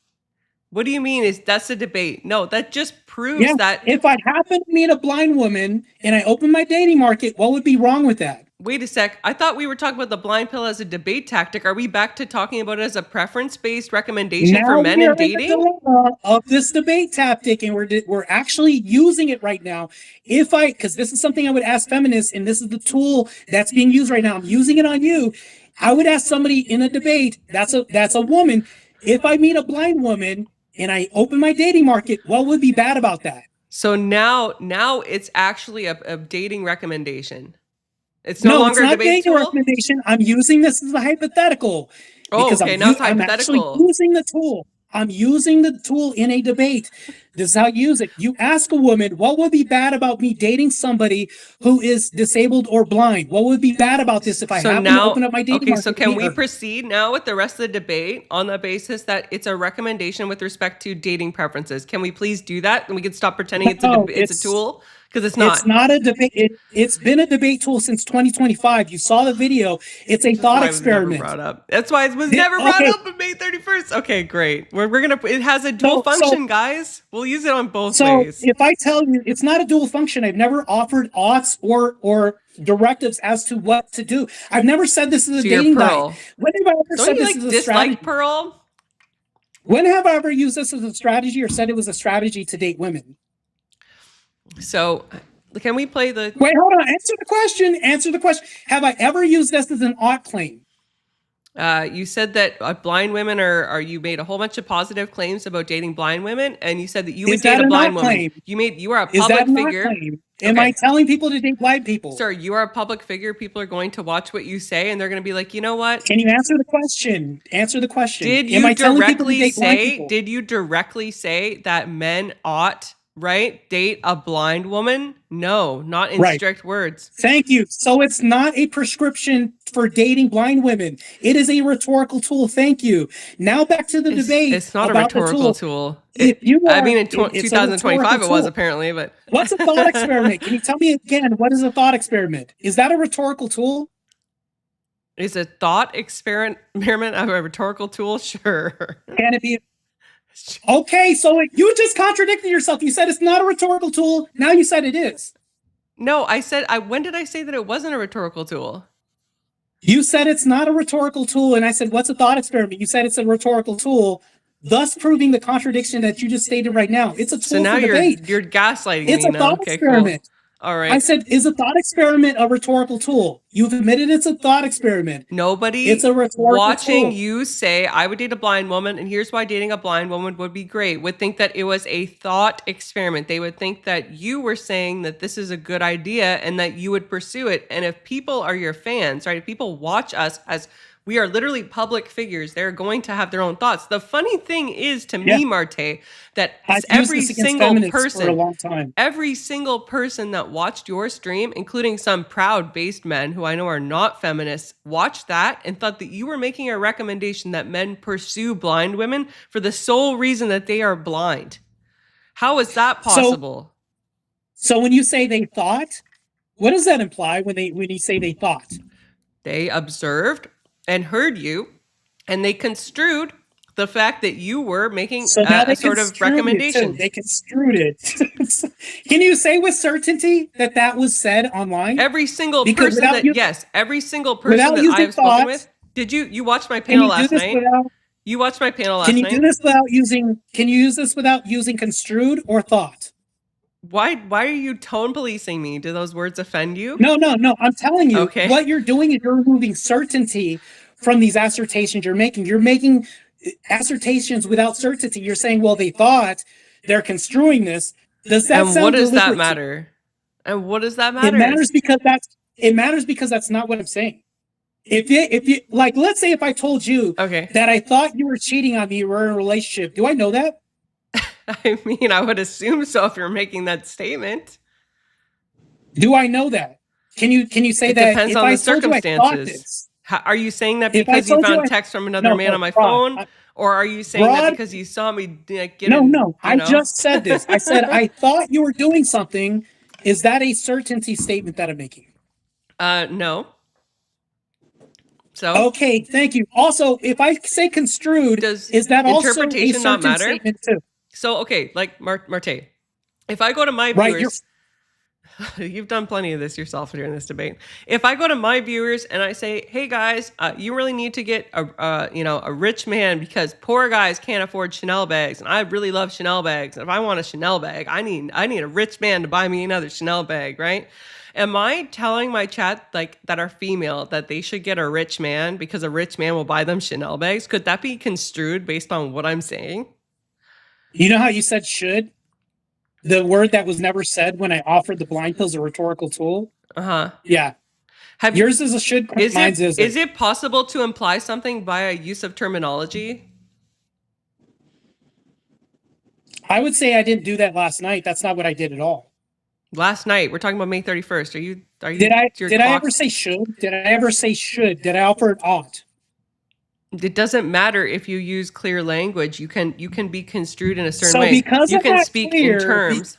What do you mean? That's a debate? No, that just proves Yeah. that. If I happen to meet a blind woman and I open my dating market, what would be wrong with that? Wait a sec. I thought we were talking about the blind pill as a debate tactic. Are we back to talking about it as a preference-based recommendation for men in dating? The dilemma of this debate tactic, and we're actually using it right now. Because this is something I would ask feminists, and this is the tool that's being used right now. I'm using it on you. I would ask somebody in a debate, that's a woman. If I meet a blind woman and I open my dating market, what would be bad about that? So now it's actually a dating recommendation. It's no longer it's not a debate dating tool. recommendation. I'm using this as a hypothetical. Oh, Because okay. Now it's I'm actually hypothetical. using the tool. I'm using the tool in a debate. This is how you use it. You ask a woman, what would be bad about me dating somebody who is disabled or blind? What would be bad about this if I happen to open up my dating market? So can we proceed now with the rest of the debate on the basis that it's a recommendation with respect to dating preferences? Can we please do that? And we can stop pretending it's a tool? Because it's not. It's not a debate. It's been a debate tool since 2025. You saw the video. It's a thought experiment. Brought up. That's why it was never brought up on May 31st. Okay, great. We're gonna. It has a dual function, guys. We'll use it on both ways. So if I tell you it's not a dual function, I've never offered oughts or directives as to what to do. I've never said this is a dating guide. When have I ever said this is a strategy? Pearl? When have I ever used this as a strategy or said it was a strategy to date women? So, can we play the... Wait, hold on. Answer the question. Answer the question. Have I ever used this as an ought claim? You said that blind women you made a whole bunch of positive claims about dating blind women, and you said that you would date a blind woman. You are a public figure. Am I telling people to date blind people? Sir, you are a public figure. People are going to watch what you say, and they're going to be like, you know what? Can you answer the question? Answer the question. Did you directly say that men ought date a blind woman? No, not in strict words. Thank you. So it's not a prescription for dating blind women. It is a rhetorical tool. Thank you. Now back to the debate. It's not a rhetorical tool. In 2025 it was apparently, but what's a thought experiment? Can you tell me again, what is a thought experiment? Is that a rhetorical tool? Is a thought experiment a rhetorical tool? Sure. Can it be? Okay, so you just contradicted yourself. You said it's not a rhetorical tool. Now you said it is. No, I said, when did I say that it wasn't a rhetorical tool? You said it's not a rhetorical tool, and I said, what's a thought experiment? You said it's a rhetorical tool, thus proving the contradiction that you just stated right now. It's a tool so now for debate. You're gaslighting me. It's a thought experiment. Cool. All right. I said, is a thought experiment a rhetorical tool? You've admitted it's a thought experiment. Nobody it's a rhetorical watching tool. You say, I would date a blind woman, and here's why dating a blind woman would be great, would think that it was a thought experiment. They would think that you were saying that this is a good idea and that you would pursue it. And if people are your fans, right, if people watch us as We are literally public figures. They're going to have their own thoughts. The funny thing is, to me, Martae, that every single person, for a long time. every single person that watched your stream, including some proud based men who I know are not feminists, watched that and thought that you were making a recommendation that men pursue blind women for the sole reason that they are blind. How is that possible? So when you say they thought, what does that imply when you say they thought? They observed and heard you, and they construed the fact that you were making a sort of recommendation. They construed it. Can you say with certainty that that was said online? Every single person every single person that I've spoken with. Did you watch my panel last night? You watched my panel last night. Can you do this without using? Can you use this without using construed or thought? Why are you tone policing me? Do those words offend you? No. I'm telling you, what you're doing is you're removing certainty from these assertions you're making. You're making assertions without certainty. You're saying, well, they thought, they're construing this. Does that sound what does that deliberate? matter? And what does that matter? It matters because that's not what I'm saying. If you like, let's say if I told you that I thought you were cheating on me, you were in a relationship, do I know that? I mean, I would assume so if you're making that statement. Do I know that? Can you say it that? Depends on the circumstances. Are you saying that because you found text from another man on my phone? Or are you saying that because you saw me get No. I just said this. I said, I thought you were doing something. Is that a certainty statement that I'm making? No. So okay, thank you. Also, if I say construed, is that also a certain statement too? So, okay, like Martae, if I go to my viewers, you've done plenty of this yourself during this debate. If I go to my viewers and I say, hey guys, you really need to get a rich man because poor guys can't afford Chanel bags. And I really love Chanel bags. And if I want a Chanel bag, I need a rich man to buy me another Chanel bag, right? Am I telling my chat like that are female that they should get a rich man because a rich man will buy them Chanel bags? Could that be construed based on what I'm saying? You know how you said should? The word that was never said when I offered the blind pill is a rhetorical tool. Yeah. Yours is a should. Mine's isn't. Is it possible to imply something via use of terminology? I would say I didn't do that last night. That's not what I did at all. Last night, we're talking about May 31st. Are you? Did I ever say should? Did I ever say should? Did I offer it ought? It doesn't matter if you use clear language. You can be construed in a certain way. Because you can speak in terms.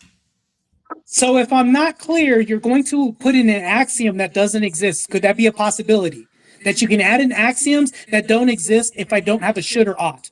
So if I'm not clear, you're going to put in an axiom that doesn't exist. Could that be a possibility? That you can add in axioms that don't exist if I don't have a should or ought?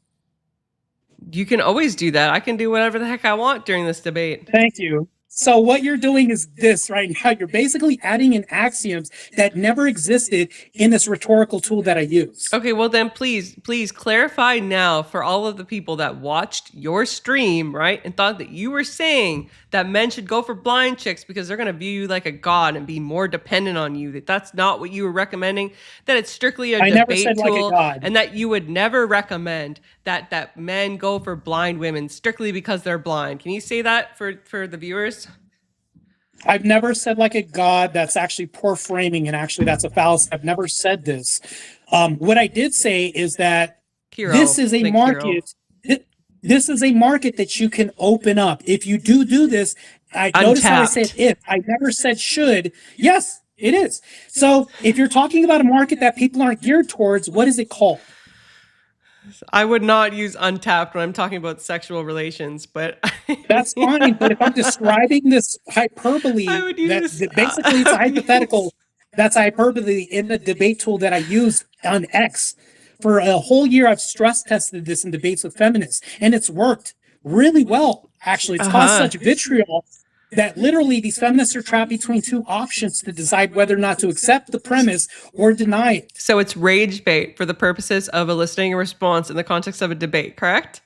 You can always do that. I can do whatever the heck I want during this debate. Thank you. So what you're doing is this right now. You're basically adding in axioms that never existed in this rhetorical tool that I use. Okay, well then please clarify now for all of the people that watched your stream, right? And thought that you were saying that men should go for blind chicks because they're going to view you like a god and be more dependent on you. That that's not what you were recommending. That it's strictly a debate tool, and that you would never recommend that men go for blind women strictly because they're blind. Can you say that for the viewers? I've never said like a god. That's actually poor framing, and actually that's a fallacy. I've never said this. What I did say is that this is a market. This is a market that you can open up. If you do this, I notice how I said if. I never said should. Yes, it is. So if you're talking about a market that people aren't geared towards, what is it called? I would not use untapped when I'm talking about sexual relations, but that's fine. But if I'm describing this hyperbole, basically it's a hypothetical. That's hyperbole in the debate tool that I use on X. For a whole year, I've stress tested this in debates with feminists, and it's worked really well. Actually, it's caused such vitriol that literally these feminists are trapped between two options to decide whether or not to accept the premise or deny it. So it's rage bait for the purposes of eliciting a response in the context of a debate, correct?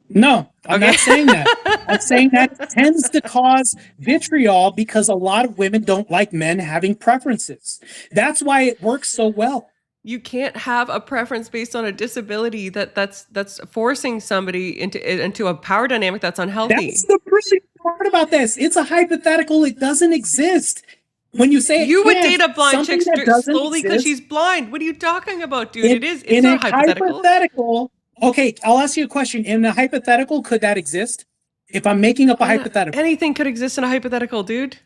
No, I'm not saying that. I'm saying that tends to cause vitriol because a lot of women don't like men having preferences. That's why it works so well. You can't have a preference based on a disability that's forcing somebody into a power dynamic that's unhealthy. That's the brilliant part about this. It's a hypothetical. It doesn't exist. when you say You it would can't, date a blind chick something that doesn't slowly because exist, she's blind. What are you talking about, dude? in, It is. It's in a not hypothetical. hypothetical. Okay, I'll ask you a question. In a hypothetical, could that exist? If I'm making up a hypothetical. Anything could exist in a hypothetical, dude.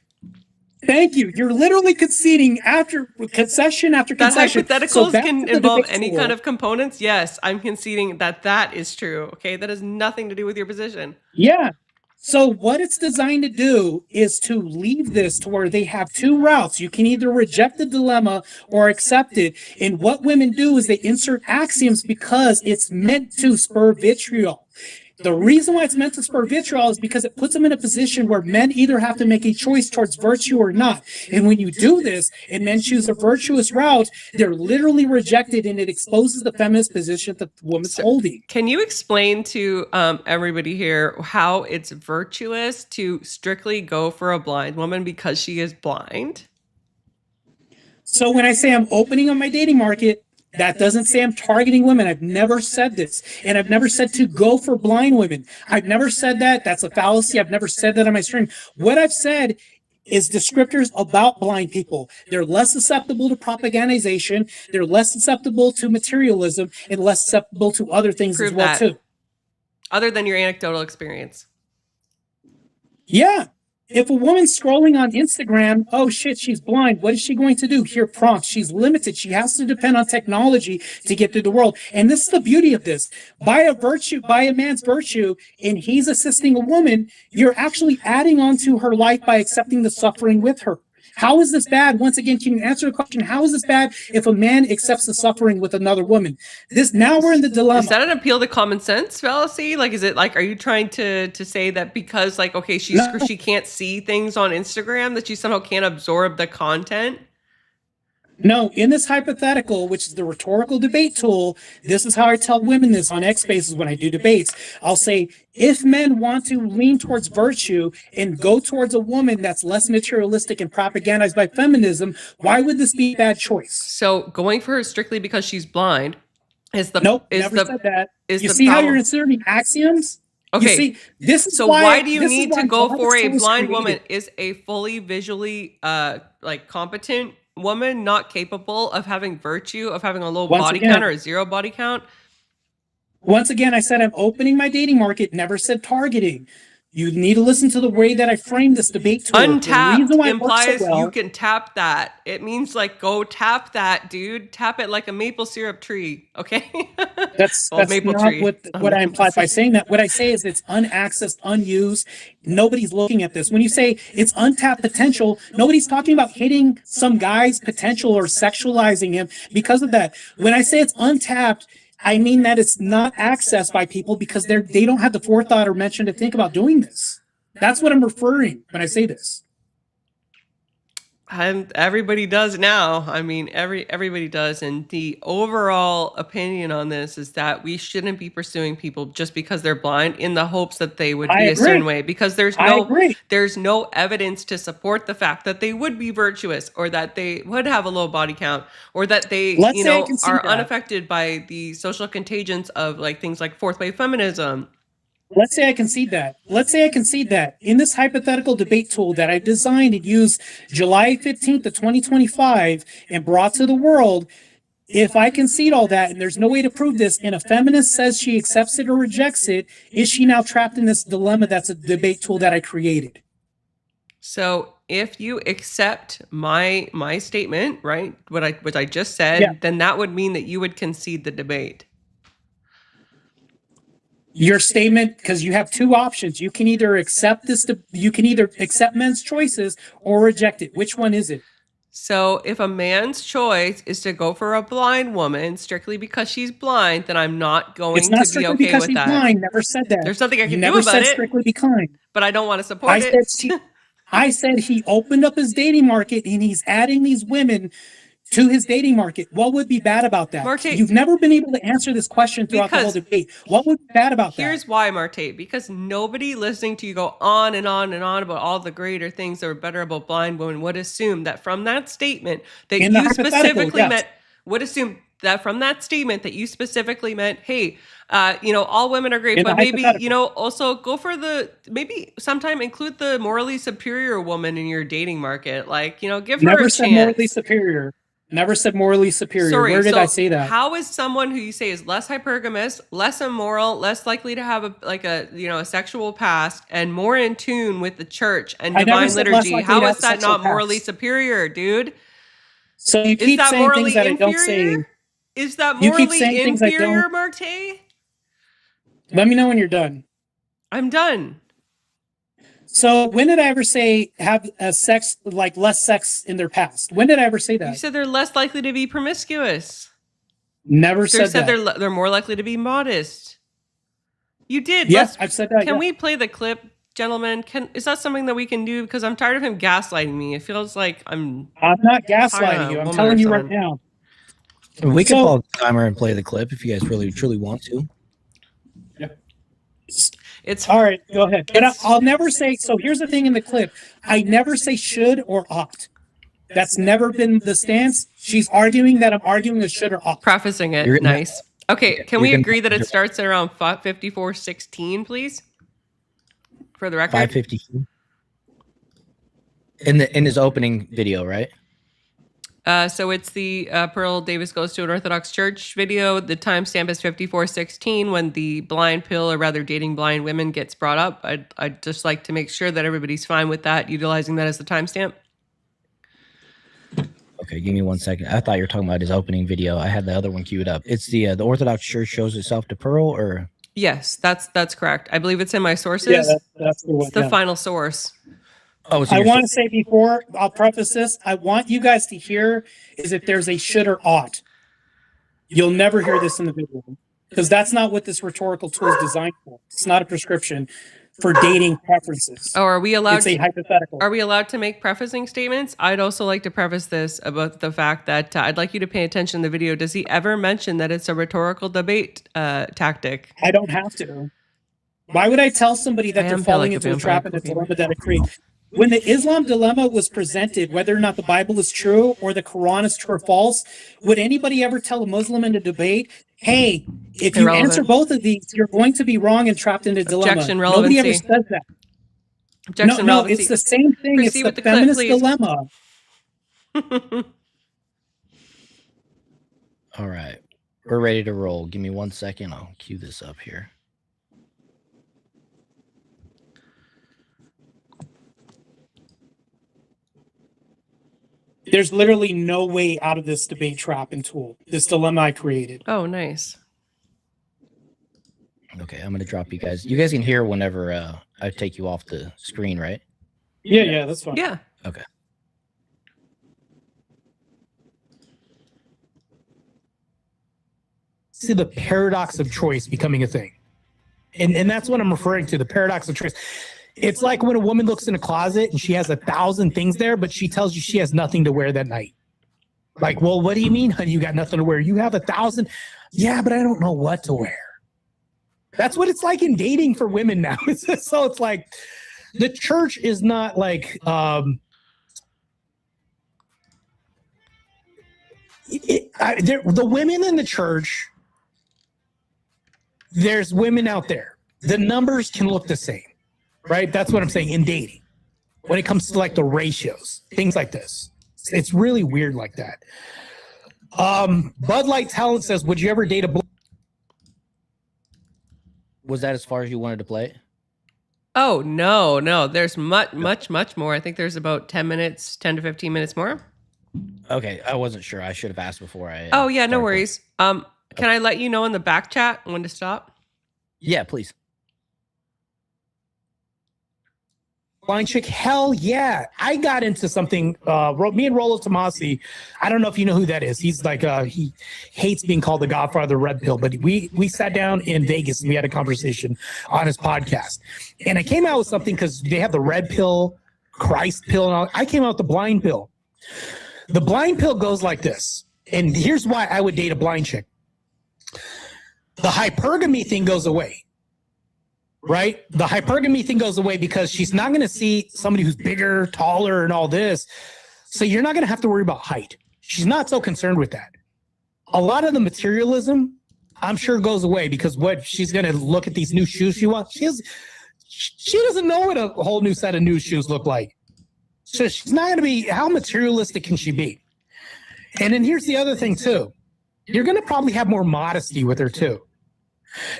Thank you. You're literally conceding after concession after That concession. hypotheticals back can to the involve debate any tool. kind of components. Yes, I'm conceding that that is true. Okay, that has nothing to do with your position. Yeah. So what it's designed to do is to leave this to where they have two routes. You can either reject the dilemma or accept it. And what women do is they insert axioms because it's meant to spur vitriol. The reason why it's meant to spur vitriol is because it puts them in a position where men either have to make a choice towards virtue or not. And when you do this and men choose a virtuous route, they're literally rejected and it exposes the feminist position that the woman's holding. Can you explain to everybody here how it's virtuous to strictly go for a blind woman because she is blind? So when I say I'm opening up my dating market, that doesn't say I'm targeting women. I've never said this. And I've never said to go for blind women. I've never said that. That's a fallacy. I've never said that on my stream. What I've said is descriptors about blind people. They're less susceptible to propagandization. They're less susceptible to materialism and less susceptible to other things Prove as well, that. too. Other than your anecdotal experience. Yeah. If a woman's scrolling on Instagram, oh shit, she's blind. What is she going to do? Here prompts. She's limited. She has to depend on technology to get through the world. And this is the beauty of this. By a man's virtue, and he's assisting a woman, you're actually adding on to her life by accepting the suffering with her. How is this bad? Once again, can you answer the question? How is this bad if a man accepts the suffering with another woman? Now we're in the dilemma. Is that an appeal to common sense fallacy? Like, is it like, are you trying to say that because like, okay, she can't see things on Instagram that she somehow can't absorb the content? No, in this hypothetical, which is the rhetorical debate tool, this is how I tell women this on X Spaces when I do debates. I'll say, if men want to lean towards virtue and go towards a woman that's less materialistic and propagandized by feminism, why would this be a bad choice? So going for her strictly because she's blind is the Nope, never said that. Is you the see how problem. you're inserting axioms? Okay. You see, this is So why do you this is need why to go Jarvis for a Tool was blind created. woman? Is a fully visually like competent woman not capable of having virtue, of having a low body count or a zero body count? Once again, I said I'm opening my dating market, never said targeting. You need to listen to the way that I framed this debate tool. Untapped implies you can tap that. It means like, go tap that, dude. Tap it like a maple syrup tree, okay? That's maple not tree. what I implied by saying that. What I say is it's unaccessed, unused. Nobody's looking at this. When you say it's untapped potential, nobody's talking about hitting some guy's potential or sexualizing him because of that. When I say it's untapped, I mean that it's not accessed by people because they don't have the forethought or mention to think about doing this. That's what I'm referring when I say this. And everybody does now. I mean, everybody does. And the overall opinion on this is that we shouldn't be pursuing people just because they're blind in the hopes that they would be a certain way, because there's no evidence to support the fact that they would be virtuous or that they would have a low body count or that they, are unaffected by the social contagions of like things like fourth wave feminism. Let's say I concede that. In this hypothetical debate tool that I designed and used July 15th of 2025 and brought to the world, if I concede all that and there's no way to prove this, and a feminist says she accepts it or rejects it, is she now trapped in this dilemma that's a debate tool that I created? So if you accept my statement, right, what I just said, then that would mean that you would concede the debate. Your statement, because you have two options. You can either accept men's choices or reject it. Which one is it? So if a man's choice is to go for a blind woman strictly because she's blind, then I'm not going to be okay with that. Blind. Never said that. There's nothing I can do about it. Strictly be kind. But I don't want to support it. I said he opened up his dating market and he's adding these women to his dating market. What would be bad about that? Martae, you've never been able to answer this question throughout the whole debate. What would be bad about that? Here's why, Martae. Because nobody listening to you go on and on and on about all the greater things that are better about blind women would assume that from that statement that you specifically meant, would assume that from that statement that you specifically meant, hey, all women are great, In but the maybe, hypothetical. also go for maybe sometime include the morally superior woman in your dating market. Like, give her Never a said morally chance. superior. Never said morally superior. Sorry, Where did so I say that? how is someone who you say is less hypergamous, less immoral, less likely to have a sexual past, and more in tune with the church and I never divine said less liturgy? likely How to is have a that sexual not morally past. superior, dude? So you Is keep that saying things morally that I don't inferior? say. Is that You keep morally saying things I don't. inferior, Martae? Let me know when you're done. I'm done. So when did I ever say have a sex, like less sex in their past? When did I ever say You that? said they're less likely to be promiscuous. Never You said said that. they're more likely to be modest. You did. Yeah, I've said that. Can Yeah. we play the clip, gentlemen? Is that something that we can do? Because I'm tired of him gaslighting me. It feels like I'm not talking gaslighting to you. a I'm woman telling or you right something. now. We can So- pause the timer and play the clip if you guys really truly want to. It's All right, go ahead. But It's- I'll never say. So here's the thing in the clip. I never say should or ought. That's never been the stance. She's arguing that I'm arguing a should or ought. prefacing it. You're gonna- Nice. Okay, can you're we gonna- agree that it starts at around 54:16, please? For the record. 550 in his opening video, right? So it's the Pearl Davis Goes to an Orthodox Church video. The timestamp is 54:16 when the blind pill, or rather dating blind women, gets brought up. I'd just like to make sure that everybody's fine with that, utilizing that as the timestamp. Okay, give me 1 second. I thought you were talking about his opening video. I had the other one queued up. It's the Orthodox Church shows itself to Pearl, or Yes, that's correct. I believe it's in my sources. Yeah, that's the one. It's the yeah. final source. oh, so I you're want to say before I'll preface this, I want you guys to hear is if there's a should or ought. You'll never hear this in the video because that's not what this rhetorical tool is designed for. It's not a prescription for dating preferences. Oh, are we allowed? It's a hypothetical. Are we allowed to make prefacing statements? I'd also like to preface this about the fact that I'd like you to pay attention to the video. Does he ever mention that it's a rhetorical debate tactic? I don't have to. Why would I tell somebody that I they're am feel falling like a into a vampire trap and a cookie. dilemma that it creates? When the Islam dilemma was presented, whether or not the Bible is true or the Quran is true or false, would anybody ever tell a Muslim in a debate, hey, if you Irrelevant. answer both of these, you're going to be wrong and trapped in a dilemma? Objection, Nobody ever relevancy. says that. Objection, No, relevancy. it's the same thing. Proceed It's with the the clip, feminist please. dilemma. All right, we're ready to roll. Give me 1 second. I'll cue this up here. There's literally no way out of this debate trap and tool, this dilemma I created. Oh, nice. Okay, I'm gonna drop you guys. You guys can hear whenever I take you off the screen, right? Yeah, that's fine. Yeah. Okay. See the paradox of choice becoming a thing. And that's what I'm referring to, the paradox of choice. It's like when a woman looks in a closet and she has 1,000 things there, but she tells you she has nothing to wear that night. Like, well, what do you mean, honey? You got nothing to wear? You have 1,000. Yeah, but I don't know what to wear. That's what it's like in dating for women now. So it's like the church is not like the women in the church. There's women out there. The numbers can look the same, right? That's what I'm saying in dating. When it comes to like the ratios, things like this, it's really weird like that. Bud Light Talent says, "Would you ever date a?" Was that as far as you wanted to play it? Oh, no. There's much more. I think there's about 10 to 15 minutes more. Okay, I wasn't sure. I should have asked before I. Oh, yeah, no started. worries. Can I let you know in the back chat when to stop? Yeah, please. Blind chick, hell yeah. I got into something, me and Rollo Tomasi, I don't know if you know who that is. He's like, he hates being called the godfather of red pill, but we sat down in Vegas and we had a conversation on his podcast. And I came out with something because they have the red pill, Christ pill, and all. I came out with the blind pill. The blind pill goes like this. And here's why I would date a blind chick. The hypergamy thing goes away. Right? The hypergamy thing goes away because she's not going to see somebody who's bigger, taller, and all this. So you're not going to have to worry about height. She's not so concerned with that. a lot of the materialism, I'm sure, goes away because what she's going to look at these new shoes she wants. She doesn't know what a whole new set of new shoes look like. So she's not going to be, how materialistic can she be? And then here's the other thing too. You're going to probably have more modesty with her too.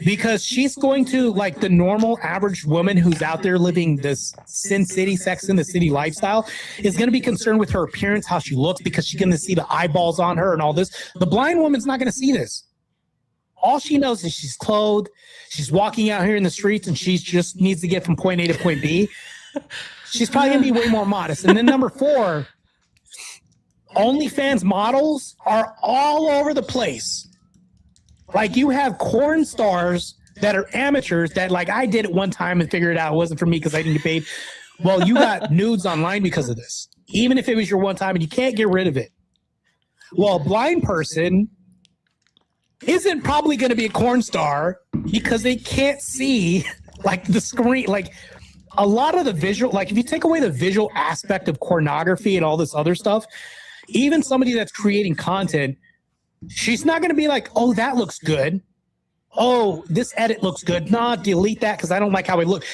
Because she's going to, like the normal average woman who's out there living this Sin City, Sex in the City lifestyle, is going to be concerned with her appearance, how she looks, because she's going to see the eyeballs on her and all this. The blind woman's not going to see this. All she knows is she's clothed, she's walking out here in the streets, and she just needs to get from point A to point B. She's probably going to be way more modest. And then number 4, OnlyFans models are all over the place. Like you have corn stars that are amateurs that, like, I did it one time and figured it out. It wasn't for me because I didn't get paid. Well, you got nudes online because of this, even if it was your one time and you can't get rid of it. Well, a blind person isn't probably going to be a corn star because they can't see like the screen. Like a lot of the visual, like if you take away the visual aspect of pornography and all this other stuff, even somebody that's creating content, she's not going to be like, oh, that looks good. Oh, this edit looks good. Nah, delete that because I don't like how it looks.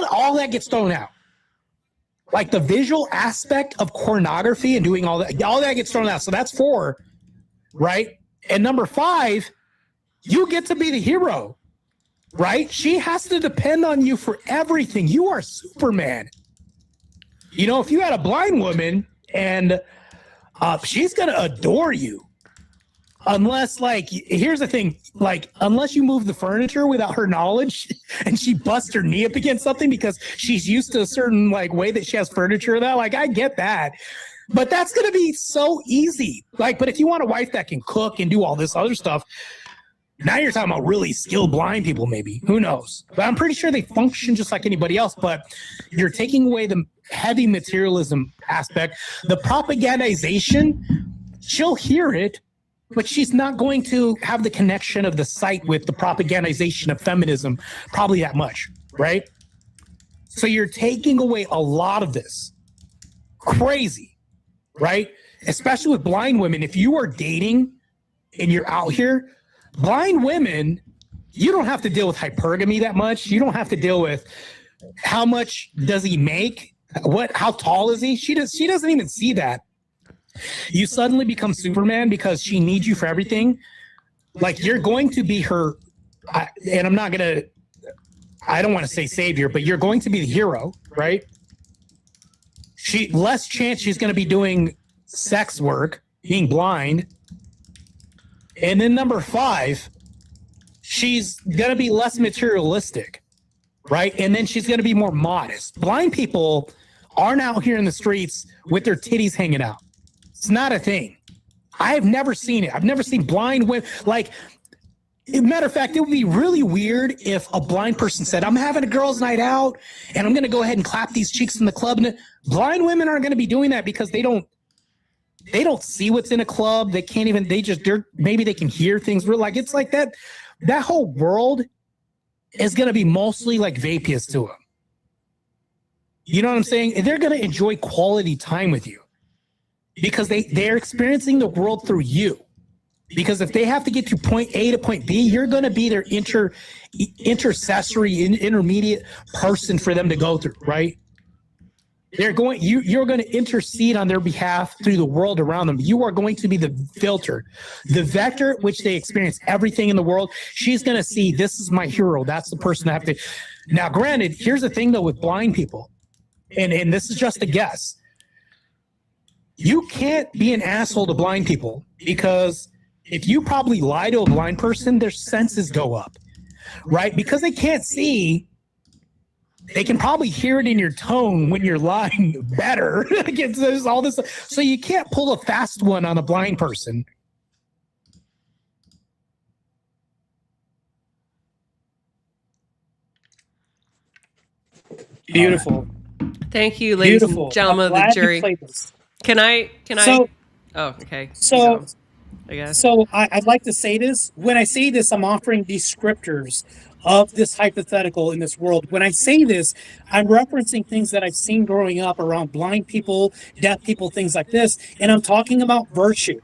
All that gets thrown out. Like the visual aspect of pornography and doing all that gets thrown out. So that's 4, right? And number 5, you get to be the hero, right? She has to depend on you for everything. You are Superman. You know, if you had a blind woman and she's going to adore you. Unless, like, here's the thing, like, unless you move the furniture without her knowledge and she busts her knee up against something because she's used to a certain, like, way that she has furniture that, like, I get that. But that's going to be so easy. Like, but if you want a wife that can cook and do all this other stuff, now you're talking about really skilled blind people, maybe. Who knows? But I'm pretty sure they function just like anybody else, but you're taking away the heavy materialism aspect. The propagandization, she'll hear it, but she's not going to have the connection of the site with the propagandization of feminism probably that much, right? So you're taking away a lot of this. Crazy, right? Especially with blind women. If you are dating and you're out here, blind women, you don't have to deal with hypergamy that much. You don't have to deal with how much does he make? How tall is he? She doesn't even see that. You suddenly become Superman because she needs you for everything. Like you're going to be her, and I don't want to say savior, but you're going to be the hero, right? Less chance she's going to be doing sex work, being blind. And then number 5, she's going to be less materialistic, right? And then she's going to be more modest. Blind people aren't out here in the streets with their titties hanging out. It's not a thing. I have never seen it. I've never seen blind women. Like, matter of fact, it would be really weird if a blind person said, I'm having a girls' night out and I'm going to go ahead and clap these cheeks in the club. And blind women aren't going to be doing that because they don't see what's in a club. They can't even, maybe they can hear things. Like, it's like that whole world is going to be mostly like vapious to them. You know what I'm saying? They're going to enjoy quality time with you. Because they're experiencing the world through you. Because if they have to get to point A to point B, you're going to be their intercessory, intermediate person for them to go through, right? You're going to intercede on their behalf through the world around them. You are going to be the filter, the vector which they experience everything in the world. She's going to see, this is my hero. That's the person I have to. Now, granted, here's the thing though with blind people, and this is just a guess. You can't be an asshole to blind people because if you probably lie to a blind person, their senses go up, right? Because they can't see, they can probably hear it in your tone when you're lying better. There's all this, so you can't pull a fast one on a blind person. Beautiful. Thank you, ladies Beautiful. and gentlemen of the jury. Can I? Oh, okay. So, I guess. So I'd like to say this. When I say this, I'm offering descriptors of this hypothetical in this world. When I say this, I'm referencing things that I've seen growing up around blind people, deaf people, things like this. And I'm talking about virtue.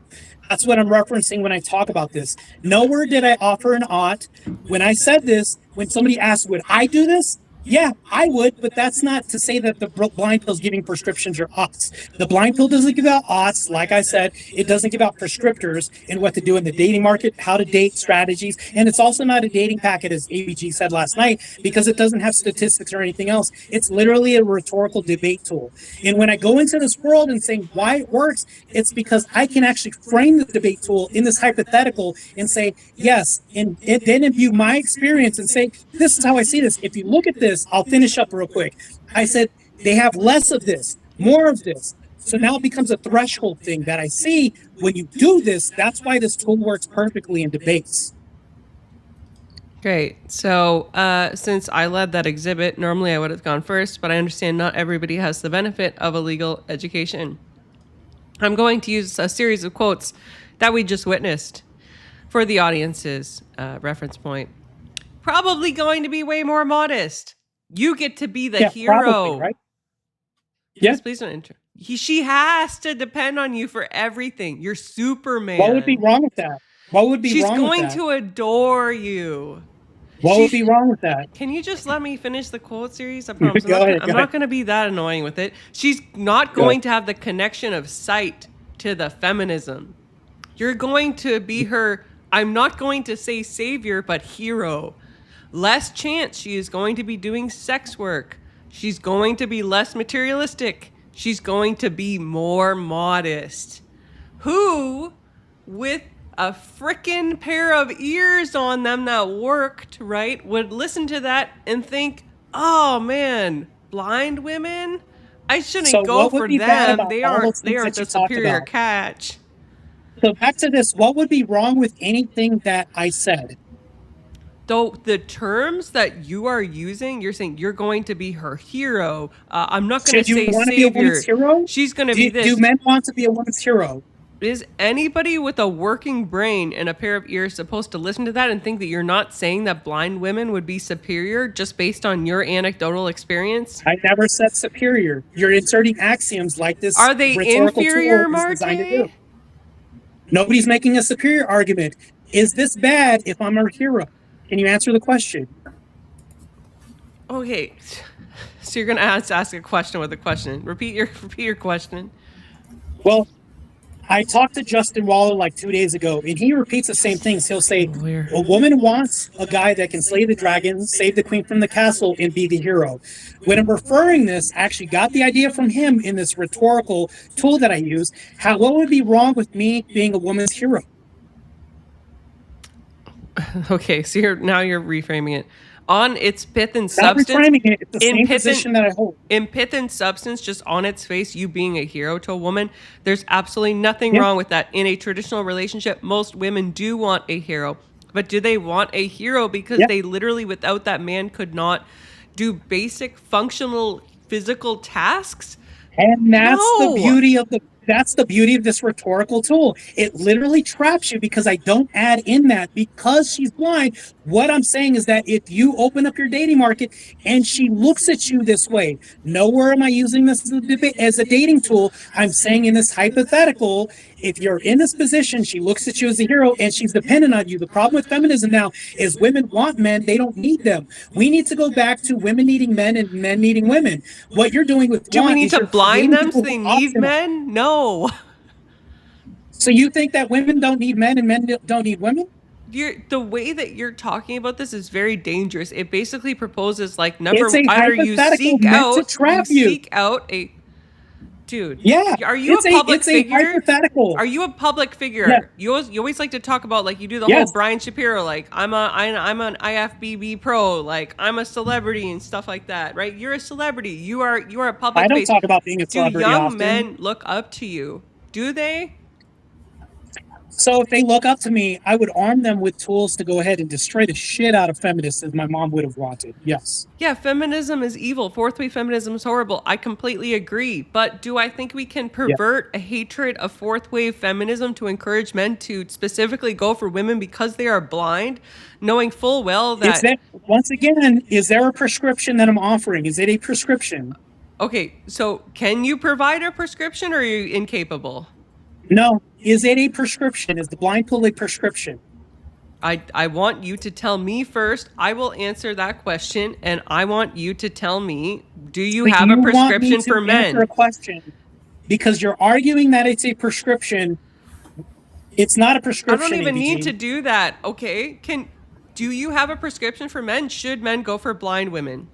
That's what I'm referencing when I talk about this. Nowhere did I offer an ought. When I said this, when somebody asked, would I do this? Yeah, I would, but that's not to say that the blind pill is giving prescriptions or oughts. The blind pill doesn't give out oughts. Like I said, it doesn't give out prescriptors in what to do in the dating market, how to date strategies. And it's also not a dating packet, as AVG said last night, because it doesn't have statistics or anything else. It's literally a rhetorical debate tool. And when I go into this world and saying why it works, it's because I can actually frame the debate tool in this hypothetical and say, yes, and then imbue my experience and say, this is how I see this. If you look at this, I'll finish up real quick. I said, they have less of this, more of this. So now it becomes a threshold thing that I see when you do this. That's why this tool works perfectly in debates. Great. So since I led that exhibit, normally I would have gone first, but I understand not everybody has the benefit of a legal education. I'm going to use a series of quotes that we just witnessed for the audience's reference point. Probably going to be way more modest. You get to be the hero. Probably, right? Yes, please don't enter. She has to depend on you for everything. You're Superman. What would be wrong with that? What would be She's wrong with going that? to adore you. What would be wrong with that? Can you just let me finish the quote series? I promise. I'm Go not going to be that annoying with it. She's not going to have the connection of sight to the feminism. You're going to be her, I'm not going to say savior, but hero. Less chance she is going to be doing sex work. She's going to be less materialistic. She's going to be more modest. Who, with a frickin' pair of ears on them that worked, right, would listen to that and think, oh man, blind women? I shouldn't go for them. They aren't the superior catch. So back to this, what would be wrong with anything that I said? Though the terms that you are using, you're saying you're going to be her hero. I'm not going to say savior. Be a woman's hero? She's going to be this. Do men want to be a woman's hero? Is anybody with a working brain and a pair of ears supposed to listen to that and think that you're not saying that blind women would be superior just based on your anecdotal experience? I never said superior. You're inserting axioms like this. Are they inferior, Martae? Nobody's making a superior argument. Is this bad if I'm her hero? Can you answer the question? Okay, so you're gonna ask a question with a question. Repeat your question. Well, I talked to Justin Waller like 2 days ago, and he repeats the same things. He'll say, a woman wants a guy that can slay the dragon, save the queen from the castle, and be the hero. When I'm referring this, I actually got the idea from him in this rhetorical tool that I use. What would be wrong with me being a woman's hero? Okay, so you're reframing it. On its pith and Not substance, reframing it, it's the same position that I hold. In pith and substance, just on its face, you being a hero to a woman, there's absolutely nothing wrong with that. In a traditional relationship, most women do want a hero. But do they want a hero because they literally, without that man, could not do basic functional physical tasks? And that's the beauty of this rhetorical tool. It literally traps you because I don't add in that because she's blind. What I'm saying is that if you open up your dating market and she looks at you this way, nowhere am I using this as a dating tool. I'm saying in this hypothetical, if you're in this position, she looks at you as a hero and she's dependent on you. The problem with feminism now is women want men. They don't need them. We need to go back to women needing men and men needing women. What you're doing with do we need to blind them so they need men? No. So you think that women don't need men and men don't need women? The way that you're talking about this is very dangerous. It basically proposes like either you seek out a dude. Yeah. Are you a public figure? Hypothetical. Are you a public figure? Yeah. You always like to talk about like you do the whole Brian Shapiro, like I'm an IFBB pro, like I'm a celebrity and stuff like that, right? You're a celebrity. You are a public. I don't talk about being a celebrity. Do young often. men look up to you? Do they? So if they look up to me, I would arm them with tools to go ahead and destroy the shit out of feminists as my mom would have wanted. Yes. Yeah, feminism is evil. Fourth wave feminism is horrible. I completely agree. But do I think we can pervert a hatred of fourth wave feminism to encourage men to specifically go for women because they are blind, knowing full well that... Once again, is there a prescription that I'm offering? Is it a prescription? Okay, so can you provide a prescription or are you incapable? No. Is it a prescription? Is the blind pill a prescription? I want you to tell me first. I will answer that question, and I want you to tell me, do you But have a want me prescription to for answer men? a question because you're arguing that it's a prescription. It's not a I prescription. don't even AVG. need to do that. Okay. Do you have a prescription for men? Should men go for blind women?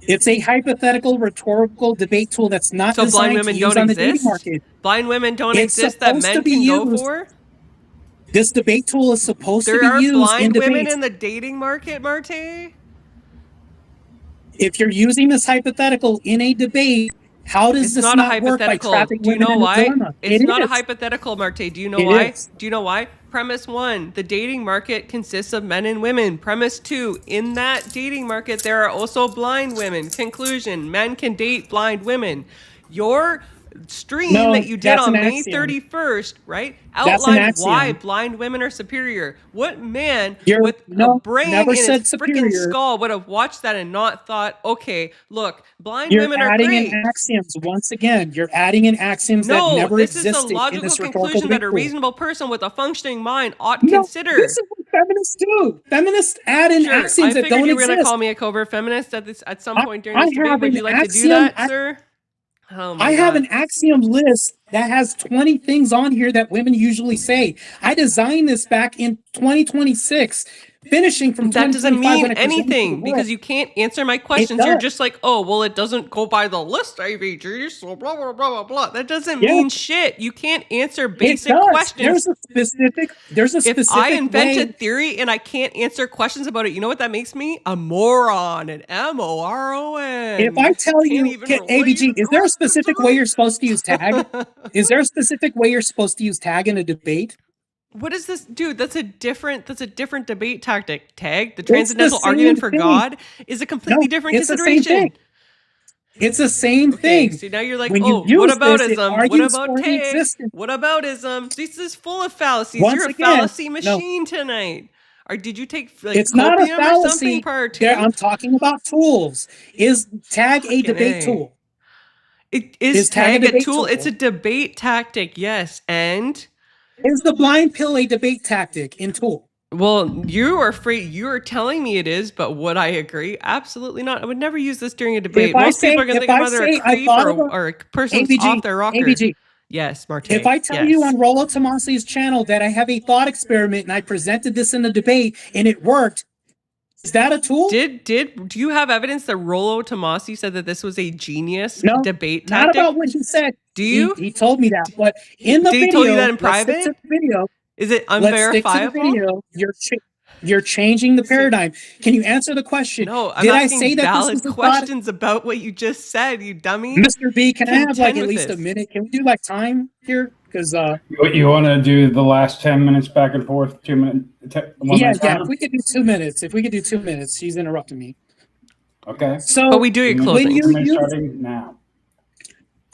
It's a hypothetical rhetorical debate tool that's not So blind designed to women use don't on the dating exist? market. Blind women don't It's exist that supposed to men be can go used- for? This debate tool is supposed to There be are used in blind women debates. in the dating market, Martae? If you're using this hypothetical in a debate, how does It's this not a not work by hypothetical. trapping Do you women know in a why? dilemma? It's It not a is. hypothetical, Martae. Do you know It why? is. Do you know why? Premise 1, the dating market consists of men and women. Premise 2, in that dating market, there are also blind women. Conclusion, men can date blind women. Your stream No, that you did that's on an May axiom. 31st, right, That's an outlined axiom. why blind women are superior. What man You're- with no, a brain never in his said freaking superior. skull would have watched that and not thought, okay, look, blind You're women are adding great. in axioms once again. You're adding in axioms that No, never this is existed the in logical this rhetorical conclusion that a debate tool. reasonable person with a functioning mind ought No, consider. this is what feminists do. Feminists add in Sure, I axioms that figured don't you were going to exist. call me a covert feminist at some I- point during I this debate. have Would an you like to do axiom- that, sir? Oh my I have God. an axiom list that has 20 things on here that women usually say. I designed this back in 2026, finishing from That 2025 doesn't mean when I presented to the anything world. because you can't answer my questions. You're does. just like, oh, well, it doesn't go by the list, AVG, so blah, blah, blah, blah, blah. That doesn't Yeah. mean shit. You can't answer It basic does. questions. There's a If specific I invent a way. theory and I can't answer questions about it, you know what that makes me? A moron, an moron. If I tell Can't you, even relate AVG, is there a specific way you're supposed to use tag? it. Is there a specific way you're supposed to use tag in a debate? What is this, dude? That's a different debate tactic. Tag, the the transcendental same argument for thing. God, is a completely No, different it's the same consideration. thing. It's the same Okay, thing. so now you're like, When you oh, use what this, it aboutism? What argues about for the tag? existence. What aboutism? This is full of fallacies. Once You're a again, fallacy no. machine tonight. Or did you take like It's not a copium or something fallacy. prior to? There, I'm talking about tools. Is tag a Fucking debate A. tool? It is Is tag tag a a debate tool. tool? It's a debate tactic, yes. And Is the blind pill a debate tactic in tool? well, you are telling me it is, but would I agree? Absolutely not. I would never use this during a debate. If I Most people say- are going to if think I'm I either say a I creep thought about- or a person's AVG, off their rocker. AVG. Yes, Martae. If I tell yes. you on Rollo Tomasi's channel that I have a thought experiment and I presented this in a debate and it worked, is that a tool? do you have evidence that Rollo Tomasi said that this was a genius No, debate Not tactic? about what he said. Do you? He told me that, but in the Did video, he tell you that in let's stick private? to the video. Is it Let's stick to the unverifiable? video. You're changing the paradigm. Can you answer the question? No, I'm Did I asking say that valid this was a thought? questions about what you just said, you dummy. Mr. B, can I have like Contend at with least a this. minute? Can we do like time here? Because You want to do the last 10 minutes back and forth, 2 minutes? yeah. If we could do 2 minutes, she's interrupting me. Okay. So But we do your When closing. you- Minutes starting now.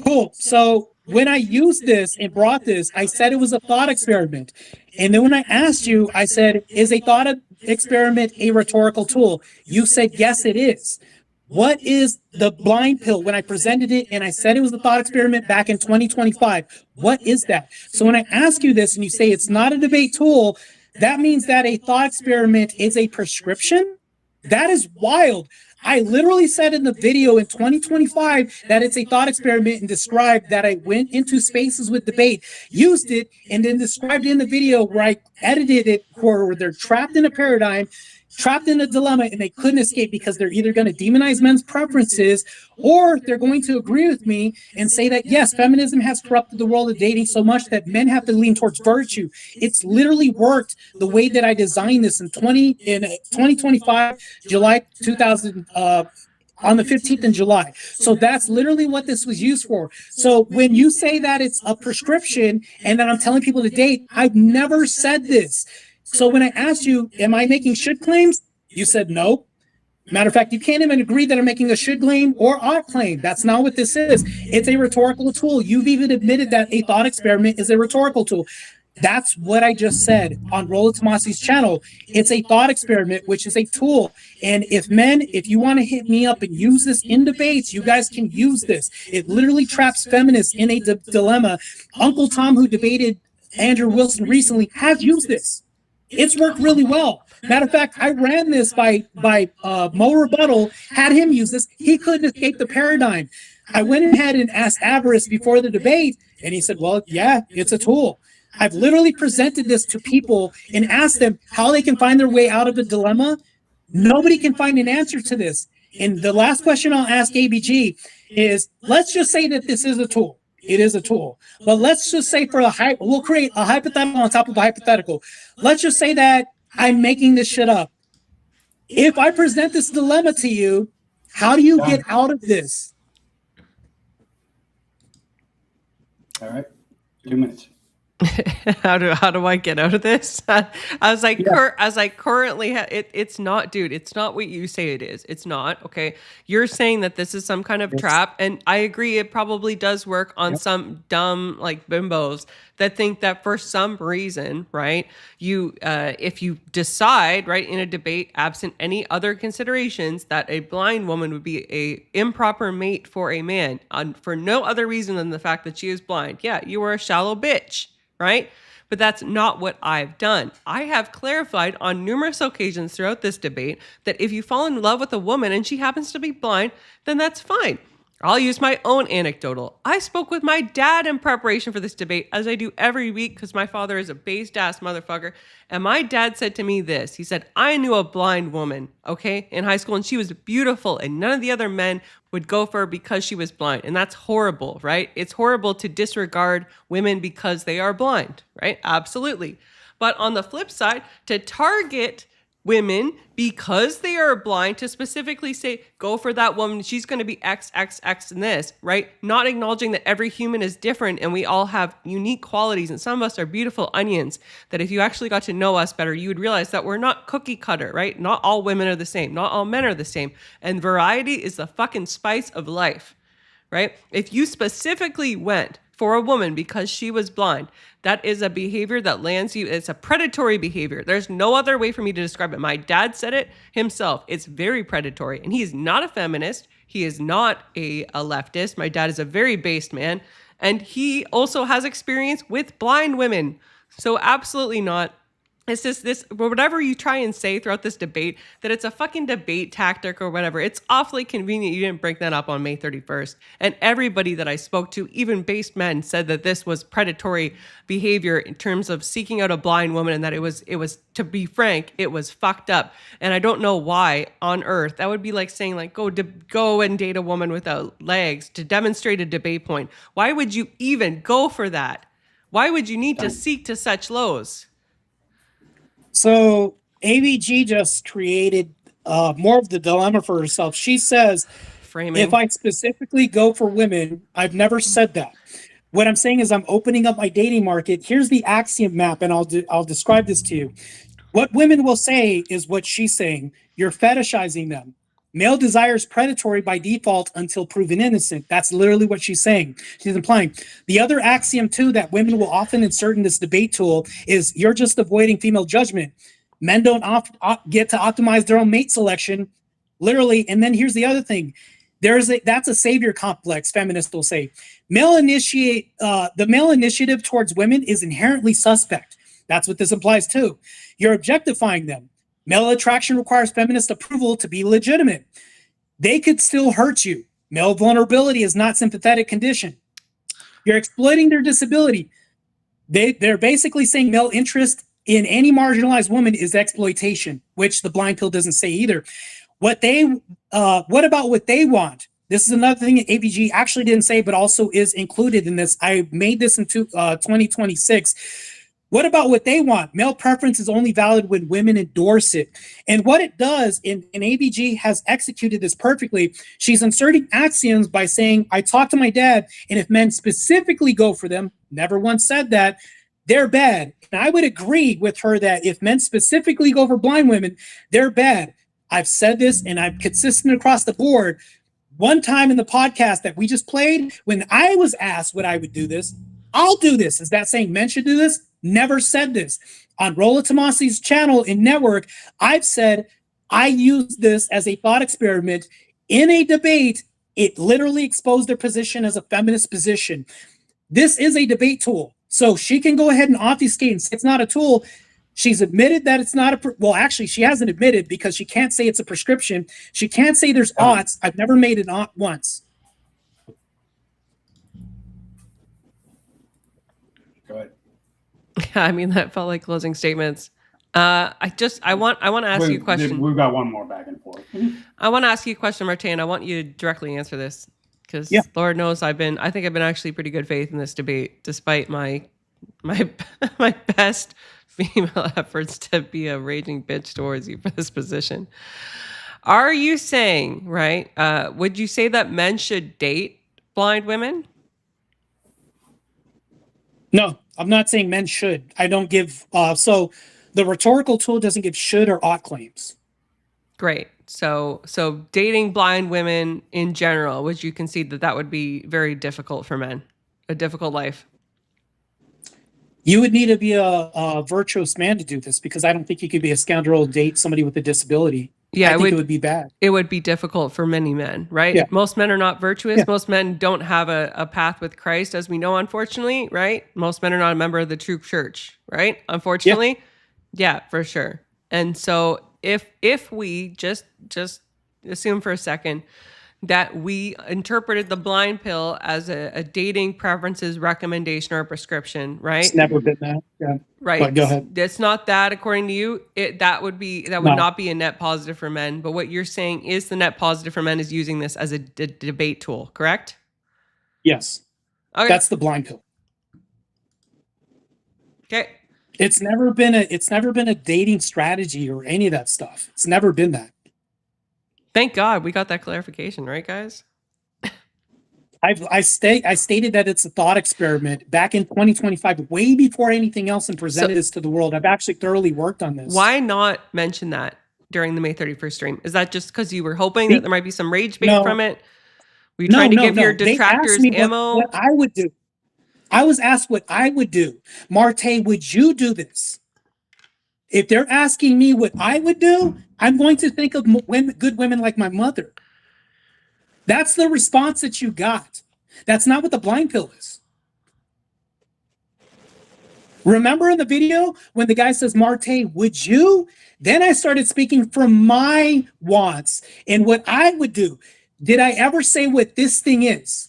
cool. So when I used this and brought this, I said it was a thought experiment. And then when I asked you, I said, is a thought experiment a rhetorical tool? You said, yes, it is. What is the blind pill? When I presented it and I said it was a thought experiment back in 2025, what is that? So when I ask you this and you say it's not a debate tool, that means that a thought experiment is a prescription? That is wild. I literally said in the video in 2025 that it's a thought experiment and described that I went into spaces with debate, used it, and then described in the video where I edited it where they're trapped in a paradigm, trapped in a dilemma, and they couldn't escape because they're either going to demonize men's preferences or they're going to agree with me and say that, yes, feminism has corrupted the world of dating so much that men have to lean towards virtue. It's literally worked the way that I designed this in 2025, July 2000, on the 15th in July. So that's literally what this was used for. So when you say that it's a prescription and that I'm telling people to date, I've never said this. So when I asked you, am I making should claims? You said no. Matter of fact, you can't even agree that I'm making a should claim or ought claim. That's not what this is. It's a rhetorical tool. You've even admitted that a thought experiment is a rhetorical tool. That's what I just said on Rollo Tomasi's channel. It's a thought experiment, which is a tool. And if you want to hit me up and use this in debates, you guys can use this. It literally traps feminists in a dilemma. Uncle Tom, who debated Andrew Wilson recently, has used this. It's worked really well. Matter of fact, I ran this by Mo Rebuttal, had him use this. He couldn't escape the paradigm. I went ahead and asked Avarice before the debate, and he said, well, yeah, it's a tool. I've literally presented this to people and asked them how they can find their way out of a dilemma. Nobody can find an answer to this. And the last question I'll ask ABG is, let's just say that this is a tool. It is a tool. But let's just say we'll create a hypothetical on top of a hypothetical. Let's just say that I'm making this shit up. If I present this dilemma to you, how do you get out of this? All right. 2 minutes. how do I get out of this? As I currently it's not, dude. It's not what you say it is. It's not. Okay, you're saying that this is some kind of trap, and I agree. It probably does work on some dumb like bimbos that think that for some reason, right? You, if you decide, right, in a debate, absent any other considerations, that a blind woman would be a improper mate for a man, for no other reason than the fact that she is blind. Yeah, you are a shallow bitch. Right? But that's not what I've done. I have clarified on numerous occasions throughout this debate that if you fall in love with a woman and she happens to be blind, then that's fine. I'll use my own anecdotal. I spoke with my dad in preparation for this debate, as I do every week because my father is a based ass motherfucker. And my dad said to me this. He said, I knew a blind woman, okay, in high school, and she was beautiful, and none of the other men would go for her because she was blind. And that's horrible, right? It's horrible to disregard women because they are blind, right? Absolutely. But on the flip side, to target women because they are blind, to specifically say, go for that woman, she's going to be X, X, X in this, right? Not acknowledging that every human is different and we all have unique qualities, and some of us are beautiful onions, that if you actually got to know us better, you would realize that we're not cookie cutter, right? Not all women are the same. Not all men are the same. And variety is the fucking spice of life, right? If you specifically went for a woman because she was blind, that is a behavior that lands you. It's a predatory behavior. There's no other way for me to describe it. My dad said it himself. It's very predatory. And he is not a feminist. He is not a leftist. My dad is a very based man. And he also has experience with blind women. So absolutely not. It's just this, whatever you try and say throughout this debate, that it's a fucking debate tactic or whatever. It's awfully convenient you didn't bring that up on May 31st. And everybody that I spoke to, even based men, said that this was predatory behavior in terms of seeking out a blind woman, and that it was, to be frank, it was fucked up. And I don't know why on earth that would be like saying, like, go and date a woman without legs to demonstrate a debate point. Why would you even go for that? Why would you need to seek to such lows? So AVG just created more of the dilemma for herself. She says, Framing. if I specifically go for women, I've never said that. What I'm saying is I'm opening up my dating market. Here's the axiom map, and I'll describe this to you. What women will say is what she's saying. You're fetishizing them. Male desire is predatory by default until proven innocent. That's literally what she's saying. She's implying. The other axiom, too, that women will often insert in this debate tool is you're just avoiding female judgment. Men don't get to optimize their own mate selection, literally. And then here's the other thing. That's a savior complex, feminists will say. The male initiative towards women is inherently suspect. That's what this implies, too. You're objectifying them. Male attraction requires feminist approval to be legitimate. They could still hurt you. Male vulnerability is not sympathetic condition. You're exploiting their disability. They're basically saying male interest in any marginalized woman is exploitation, which the blind pill doesn't say either. What about what they want? This is another thing that AVG actually didn't say, but also is included in this. I made this in 2026. What about what they want? Male preference is only valid when women endorse it. And what it does, and AVG has executed this perfectly, she's inserting axioms by saying, I talked to my dad, and if men specifically go for them, never once said that, they're bad. And I would agree with her that if men specifically go for blind women, they're bad. I've said this, and I'm consistent across the board. One time in the podcast that we just played, when I was asked would I would do this, I'll do this. Is that saying men should do this? Never said this. On Rolla Tomasi's channel in network, I've said I use this as a thought experiment in a debate. It literally exposed their position as a feminist position. This is a debate tool. So she can go ahead and obfuscate and say it's not a tool. She's admitted that it's not a, well, actually, she hasn't admitted because she can't say it's a prescription. She can't say there's odds. I've never made an ought once. Go ahead. Yeah, I mean, that felt like closing statements. I want to ask you a question. We've got one more back and forth. I want to ask you a question, Martae, and I want you to directly answer this because Lord knows I think I've been actually pretty good faith in this debate, despite my best female efforts to be a raging bitch towards you for this position. Are you saying, right? Would you say that men should date blind women? No, I'm not saying men should. I don't give, so the rhetorical tool doesn't give should or ought claims. Great. So dating blind women in general, would you concede that would be very difficult for men? A difficult life? You would need to be a virtuous man to do this because I don't think you could be a scoundrel and date somebody with a disability. Yeah, I think it would be bad. It would be difficult for many men, right? Yeah. Most men are not virtuous. Yeah. Most men don't have a path with Christ, as we know, unfortunately, right? Most men are not a member of the true church, right? Unfortunately. Yeah, for sure. And so if we just assume for a second that we interpreted the blind pill as a dating preferences recommendation or a prescription, right? It's never been that. Yeah. Right. But go ahead. It's not that, according to you. That would not be a net positive for men. But what you're saying is the net positive for men is using this as a debate tool, correct? Yes. Okay. That's the blind pill. Okay. It's never been a dating strategy or any of that stuff. It's never been that. Thank God we got that clarification, right, guys? I stated that it's a thought experiment back in 2025, way before anything else, and presented this to the world. I've actually thoroughly worked on this. Why not mention that during the May 31st stream? Is that just because you were hoping that there might be some rage bait from it? Were you trying to give your detractors ammo? What I would do. I was asked what I would do. Martae, would you do this? If they're asking me what I would do, I'm going to think of good women like my mother. That's the response that you got. That's not what the blind pill is. Remember in the video when the guy says, Martae, would you? Then I started speaking from my wants and what I would do. Did I ever say what this thing is?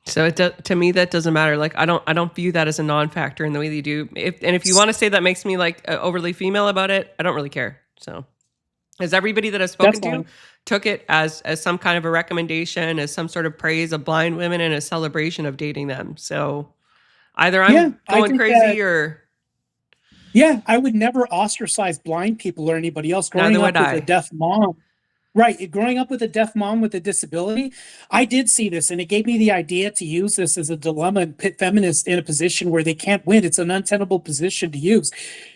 So to me, that doesn't matter. Like I don't view that as a non-factor in the way that you do. If you want to say that makes me like overly female about it, I don't really care. So, as everybody that I've spoken to took it as some kind of a recommendation, as some sort of praise of blind women and a celebration of dating them. So, either I'm going crazy or I would never ostracize blind people or anybody else. Growing up with a deaf mom. Right. Growing up with a deaf mom with a disability, I did see this, and it gave me the idea to use this as a dilemma and pit feminists in a position where they can't win. It's an untenable position to use.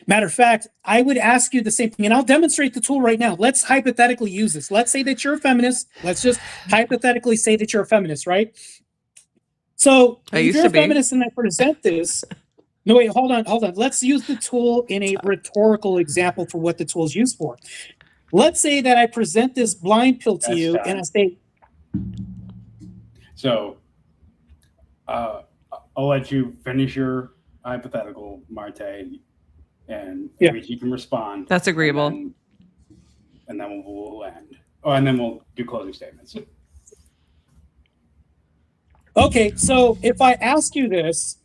Matter of fact, I would ask you the same thing, and I'll demonstrate the tool right now. Let's hypothetically use this. Let's say that you're a feminist. Let's just hypothetically say that you're a feminist, right? So if you're a feminist and I present this, no, wait, hold on. Let's use the tool in a rhetorical example for what the tool is used for. Let's say that I present this blind pill to you and I say. So I'll let you finish your hypothetical, Martae, and you can respond. That's agreeable. And then we'll end. Oh, and then we'll do closing statements. Okay, so if I ask you this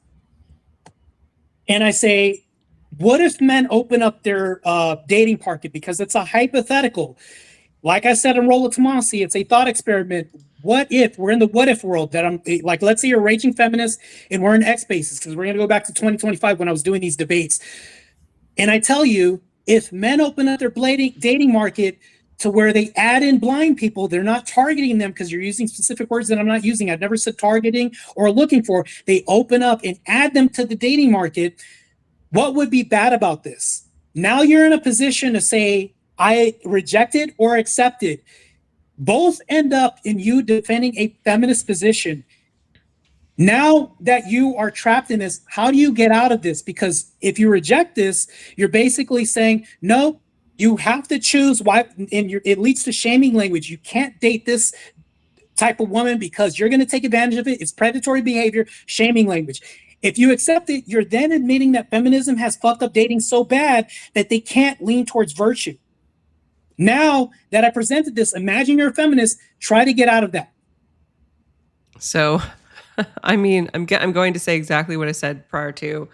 and I say, what if men open up their dating market? Because it's a hypothetical. Like I said in Rolla Tomasi, it's a thought experiment. What if we're in the what if world that I'm like, let's say you're a raging feminist and we're in X basis, because we're going to go back to 2025 when I was doing these debates. And I tell you, if men open up their dating market to where they add in blind people, they're not targeting them because you're using specific words that I'm not using. I've never said targeting or looking for. They open up and add them to the dating market. What would be bad about this? Now you're in a position to say, I reject it or accept it. Both end up in you defending a feminist position. Now that you are trapped in this, how do you get out of this? Because if you reject this, you're basically saying, no, you have to choose why, and it leads to shaming language. You can't date this type of woman because you're going to take advantage of it. It's predatory behavior, shaming language. If you accept it, you're then admitting that feminism has fucked up dating so bad that they can't lean towards virtue. Now that I presented this, imagine you're a feminist, try to get out of that. So, I mean, I'm going to say exactly what I said prior to.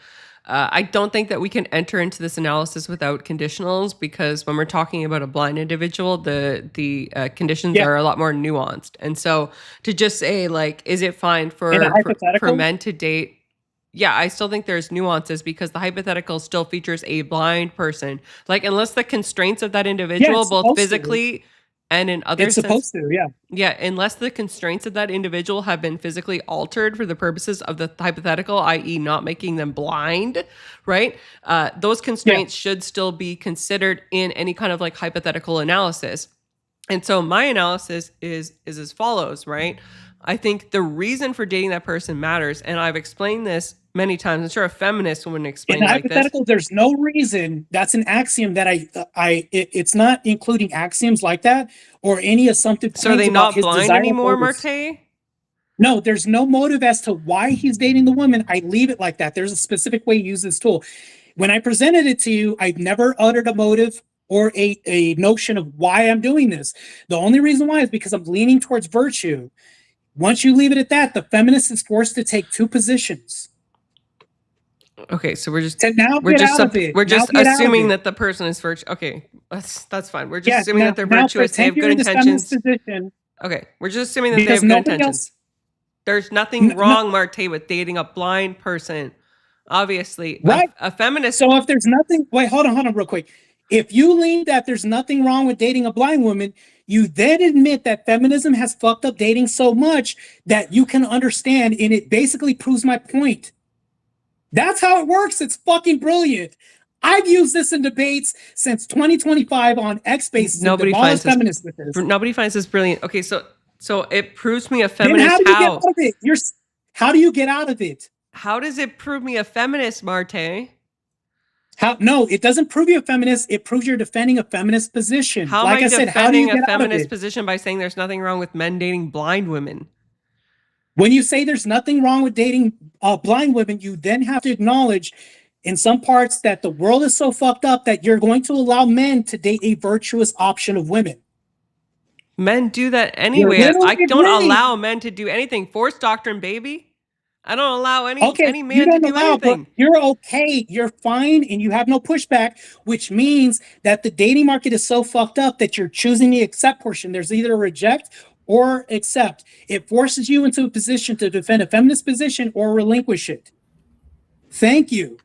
I don't think that we can enter into this analysis without conditionals, because when we're talking about a blind individual, the conditions are a lot more nuanced. And so to just say, like, is it fine for men to date? Yeah, I still think there's nuances, because the hypothetical still features a blind person. Like, unless the constraints of that individual, both physically and in other it's supposed to, yeah, unless the constraints of that individual have been physically altered for the purposes of the hypothetical, i.e. not making them blind, right? Those constraints should still be considered in any kind of like hypothetical analysis. And so my analysis is as follows, right? I think the reason for dating that person matters, and I've explained this many times. I'm sure a feminist wouldn't explain in like hypothetical, this. There's no reason. That's an axiom that it's not including axioms like that or any assumptive. So are they not blind anymore, Martae? No, there's no motive as to why he's dating the woman. I leave it like that. There's a specific way you use this tool. When I presented it to you, I've never uttered a motive or a notion of why I'm doing this. The only reason why is because I'm leaning towards virtue. Once you leave it at that, the feminist is forced to take two positions. Okay, so we're just assuming that the person is virtuous. Okay, that's fine. We're just assuming that they're virtuous. They have good intentions. Okay, we're just assuming that they have good intentions. There's nothing wrong, Martae, with dating a blind person. Obviously, right? A feminist. So if there's nothing, wait, hold on, real quick. If you lean that there's nothing wrong with dating a blind woman, you then admit that feminism has fucked up dating so much that you can understand, and it basically proves my point. That's how it works. It's fucking brilliant. I've used this in debates since 2025 on X Spaces. Nobody finds this brilliant. Okay, so it proves me a feminist. How do you get out of it? How does it prove me a feminist, Martae? No, it doesn't prove you a feminist. It proves you're defending a feminist position. How am I defending a feminist position by saying there's nothing wrong with men dating blind women? When you say there's nothing wrong with dating blind women, you then have to acknowledge in some parts that the world is so fucked up that you're going to allow men to date a virtuous option of women. Men do that anyway. I don't allow men to do anything. Forced doctrine, baby. I don't allow any man to do anything. You're okay. You're fine, and you have no pushback, which means that the dating market is so fucked up that you're choosing the accept portion. There's either a reject or accept. It forces you into a position to defend a feminist position or relinquish it. Thank you.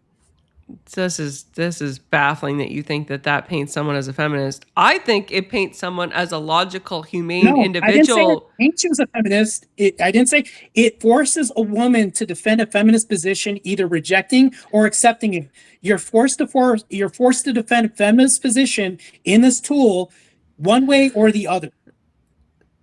This is baffling that you think that paints someone as a feminist. I think it paints someone as a logical, humane individual. I didn't say it paints you as a feminist. I didn't say it forces a woman to defend a feminist position, either rejecting or accepting it. You're forced to defend a feminist position in this tool, one way or the other.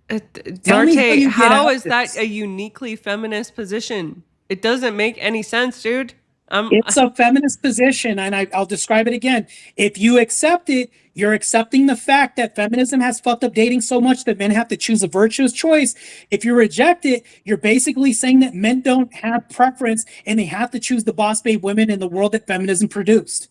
Martae, how is that a uniquely feminist position? It doesn't make any sense, dude. It's a feminist position, and I'll describe it again. If you accept it, you're accepting the fact that feminism has fucked up dating so much that men have to choose a virtuous choice. If you reject it, you're basically saying that men don't have preference and they have to choose the boss babe women in the world that feminism produced.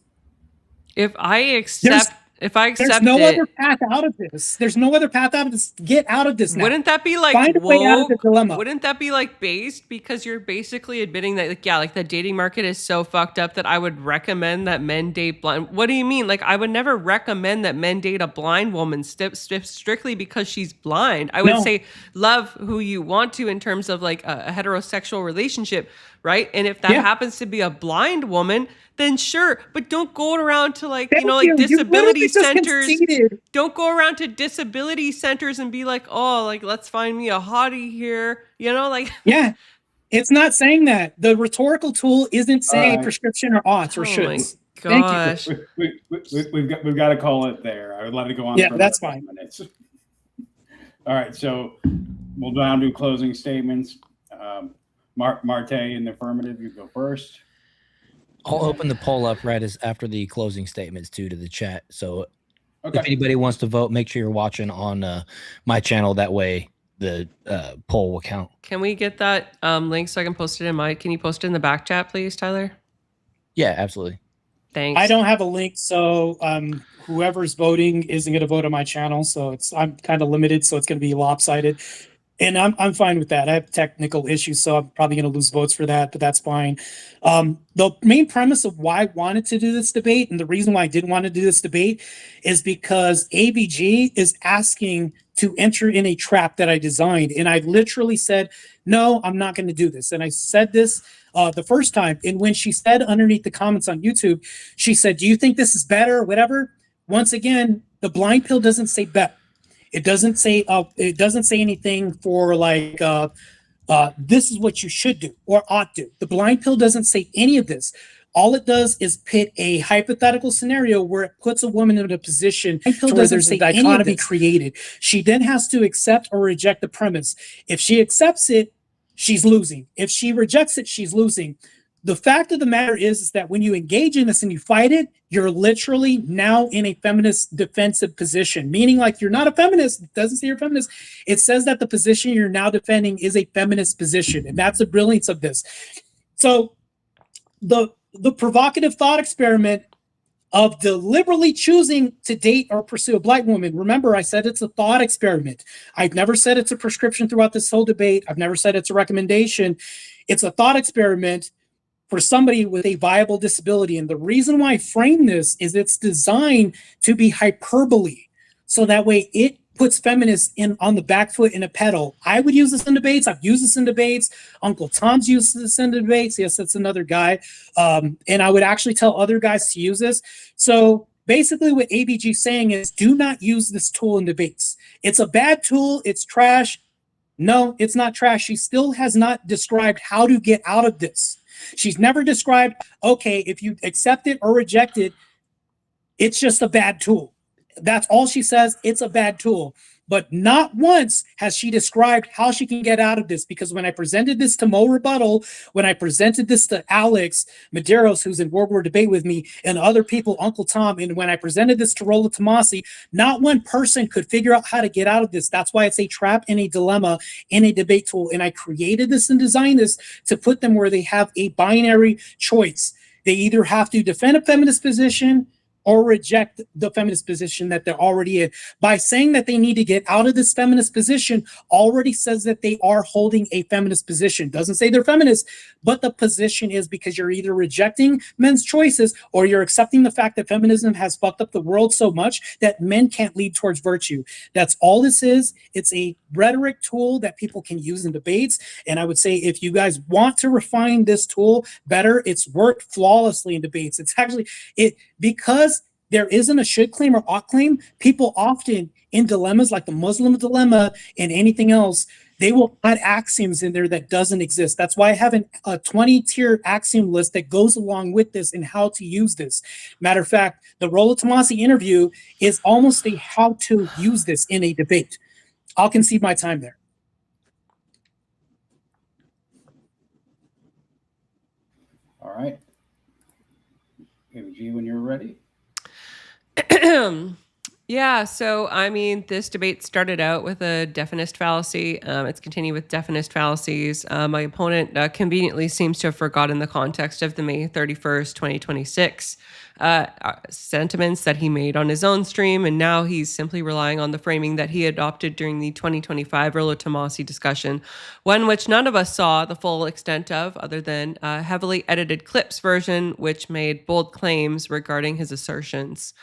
If I accept there's no other path out of this. There's no other path out of this. Get out of this now. Wouldn't that be like find a way out of the dilemma? Wouldn't that be like based, because you're basically admitting that the dating market is so fucked up that I would recommend that men date blind? What do you mean? Like, I would never recommend that men date a blind woman strictly because she's blind. I would say love who you want to in terms of like a heterosexual relationship, right? And if that happens to be a blind woman, then sure, but don't go around to disability centers. Don't go around to disability centers and be like, oh, like, let's find me a hottie here. Yeah, it's not saying that. The rhetorical tool isn't saying prescription or oughts or shoulds. Gosh. We've got to call it there. I would love to go on. Yeah, that's fine. Minutes. All right, so we'll now do closing statements. Martae in the affirmative, you go first. I'll open the poll up right as after the closing statements too to the chat. So Okay. if anybody wants to vote, make sure you're watching on my channel. That way the poll will count. Can we get that link so I can post it in my? Can you post it in the back chat, please, Tyler? Yeah, absolutely. Thanks. I don't have a link, so whoever's voting isn't going to vote on my channel. So I'm kind of limited, so it's going to be lopsided. And I'm fine with that. I have technical issues, so I'm probably going to lose votes for that, but that's fine. The main premise of why I wanted to do this debate, and the reason why I didn't want to do this debate, is because AVG is asking to enter in a trap that I designed. And I literally said, no, I'm not going to do this. And I said this the first time. And when she said underneath the comments on YouTube, she said, do you think this is better or whatever? Once again, the blind pill doesn't say better. It doesn't say anything for like this is what you should do or ought to. The blind pill doesn't say any of this. All it does is pit a hypothetical scenario where it puts a woman in a position to where there's a dichotomy created. She then has to accept or reject the premise. If she accepts it, she's losing. If she rejects it, she's losing. The fact of the matter is that when you engage in this and you fight it, you're literally now in a feminist defensive position, meaning like you're not a feminist. It doesn't say you're a feminist. It says that the position you're now defending is a feminist position. And that's the brilliance of this. So the provocative thought experiment of deliberately choosing to date or pursue a black woman. Remember, I said it's a thought experiment. I've never said it's a prescription throughout this whole debate. I've never said it's a recommendation. It's a thought experiment for somebody with a viable disability. And the reason why I frame this is it's designed to be hyperbole. So that way it puts feminists on the back foot in a pedal. I would use this in debates. I've used this in debates. Uncle Tom's used this in debates. Yes, that's another guy. And I would actually tell other guys to use this. So basically what AVG is saying is do not use this tool in debates. It's a bad tool. It's trash. No, it's not trash. She still has not described how to get out of this. She's never described, okay, if you accept it or reject it, it's just a bad tool. That's all she says. It's a bad tool. But not once has she described how she can get out of this. Because when I presented this to Mo Rebuttal, when I presented this to Alex Medeiros, who's in World War Debate with me, and other people, Uncle Tom, and when I presented this to Rolla Tomasi, not one person could figure out how to get out of this. That's why it's a trap and a dilemma in a debate tool. And I created this and designed this to put them where they have a binary choice. They either have to defend a feminist position or reject the feminist position that they're already in. By saying that they need to get out of this feminist position already says that they are holding a feminist position. Doesn't say they're feminist, but the position is because you're either rejecting men's choices or you're accepting the fact that feminism has fucked up the world so much that men can't lead towards virtue. That's all this is. It's a rhetoric tool that people can use in debates. And I would say if you guys want to refine this tool better, it's worked flawlessly in debates. It's actually, because there isn't a should claim or ought claim, people often in dilemmas like the Muslim dilemma and anything else, they will add axioms in there that doesn't exist. That's why I have a 20-tier axiom list that goes along with this and how to use this. Matter of fact, the Rolla Tomasi interview is almost a how to use this in a debate. I'll concede my time there. All right. AVG, when you're ready. Yeah, so I mean, this debate started out with a definist fallacy. It's continued with definist fallacies. My opponent conveniently seems to have forgotten the context of the May 31st, 2026 sentiments that he made on his own stream, and now he's simply relying on the framing that he adopted during the 2025 Rolla Tomasi discussion, one which none of us saw the full extent of, other than a heavily edited clips version, which made bold claims regarding his assertions.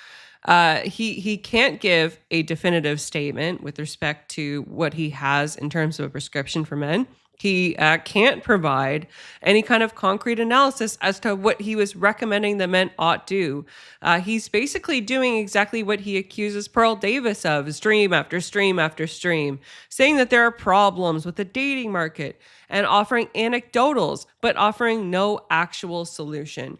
He can't give a definitive statement with respect to what he has in terms of a prescription for men. He can't provide any kind of concrete analysis as to what he was recommending that men ought do. He's basically doing exactly what he accuses Pearl Davis of, stream after stream after stream, saying that there are problems with the dating market and offering anecdotals, but offering no actual solution.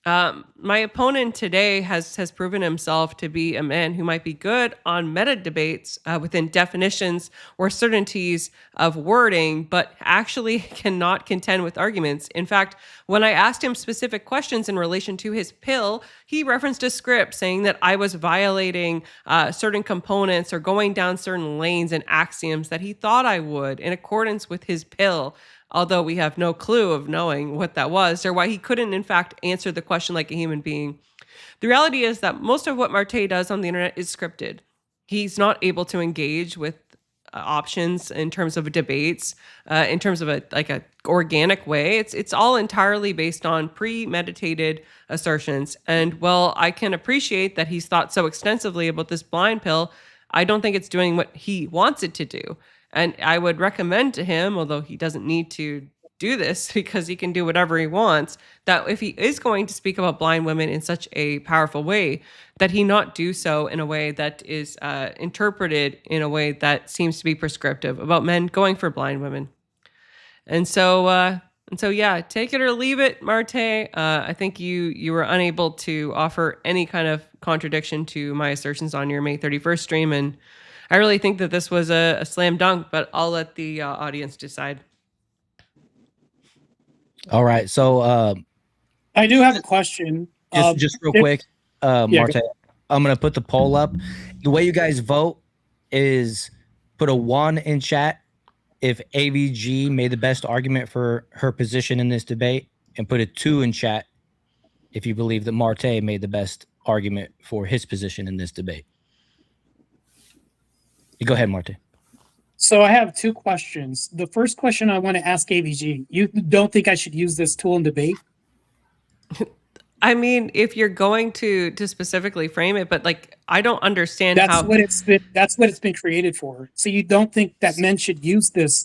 My opponent today has proven himself to be a man who might be good on meta debates within definitions or certainties of wording, but actually cannot contend with arguments. In fact, when I asked him specific questions in relation to his pill, he referenced a script saying that I was violating certain components or going down certain lanes and axioms that he thought I would in accordance with his pill, although we have no clue of knowing what that was or why he couldn't, in fact, answer the question like a human being. The reality is that most of what Martae does on the internet is scripted. He's not able to engage with options in terms of debates, in terms of a organic way. It's all entirely based on premeditated assertions. And while I can appreciate that he's thought so extensively about this blind pill, I don't think it's doing what he wants it to do. And I would recommend to him, although he doesn't need to do this because he can do whatever he wants, that if he is going to speak about blind women in such a powerful way, that he not do so in a way that is interpreted in a way that seems to be prescriptive about men going for blind women. And so yeah, take it or leave it, Martae. I think you were unable to offer any kind of contradiction to my assertions on your May 31st stream, and I really think that this was a slam dunk, but I'll let the audience decide. All right. So I do have a question. just real quick, Martae, I'm going to put the poll up. The way you guys vote is put a 1 in chat if AVG made the best argument for her position in this debate, and put a 2 in chat if you believe that Martae made the best argument for his position in this debate. Go ahead, Martae. So I have 2 questions. The first question I want to ask AVG, you don't think I should use this tool in debate? I mean, if you're going to specifically frame it, but like, I don't understand that's how what it's been created for. So you don't think that men should use this,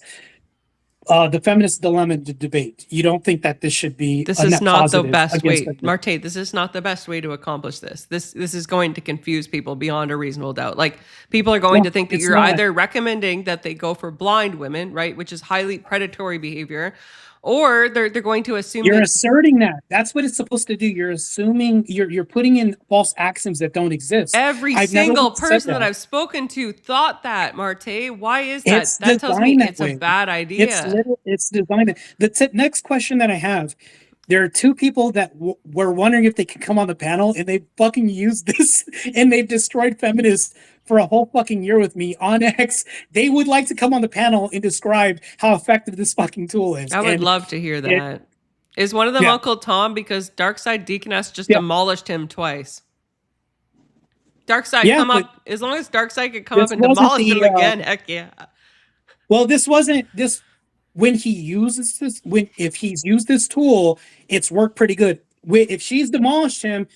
the feminist dilemma to debate? You don't think that this should be this is not the best way, them? Martae, this is not the best way to accomplish this. This is going to confuse people beyond a reasonable doubt. Like, people are going to think that you're either recommending that they go for blind women, right, which is highly predatory behavior, or they're going to assume you're asserting that. That's what it's supposed to do. You're assuming you're putting in false axioms that don't exist. Every single person that I've spoken to thought that, Martae. Why is that? That tells me it's a bad idea. It's designed. The next question that I have, there are 2 people that were wondering if they could come on the panel, and they fucking used this, and they've destroyed feminists for a whole fucking year with me on X. They would like to come on the panel and describe how effective this fucking tool is. I would love to hear that. Is one of them Uncle Tom? Because Darkside Deaconess just demolished him twice. Darkside, come up. As long as Darkside could come up and demolish him again, heck yeah. Well, this wasn't this. When he uses this, if he's used this tool, it's worked pretty good. If she's demolished him,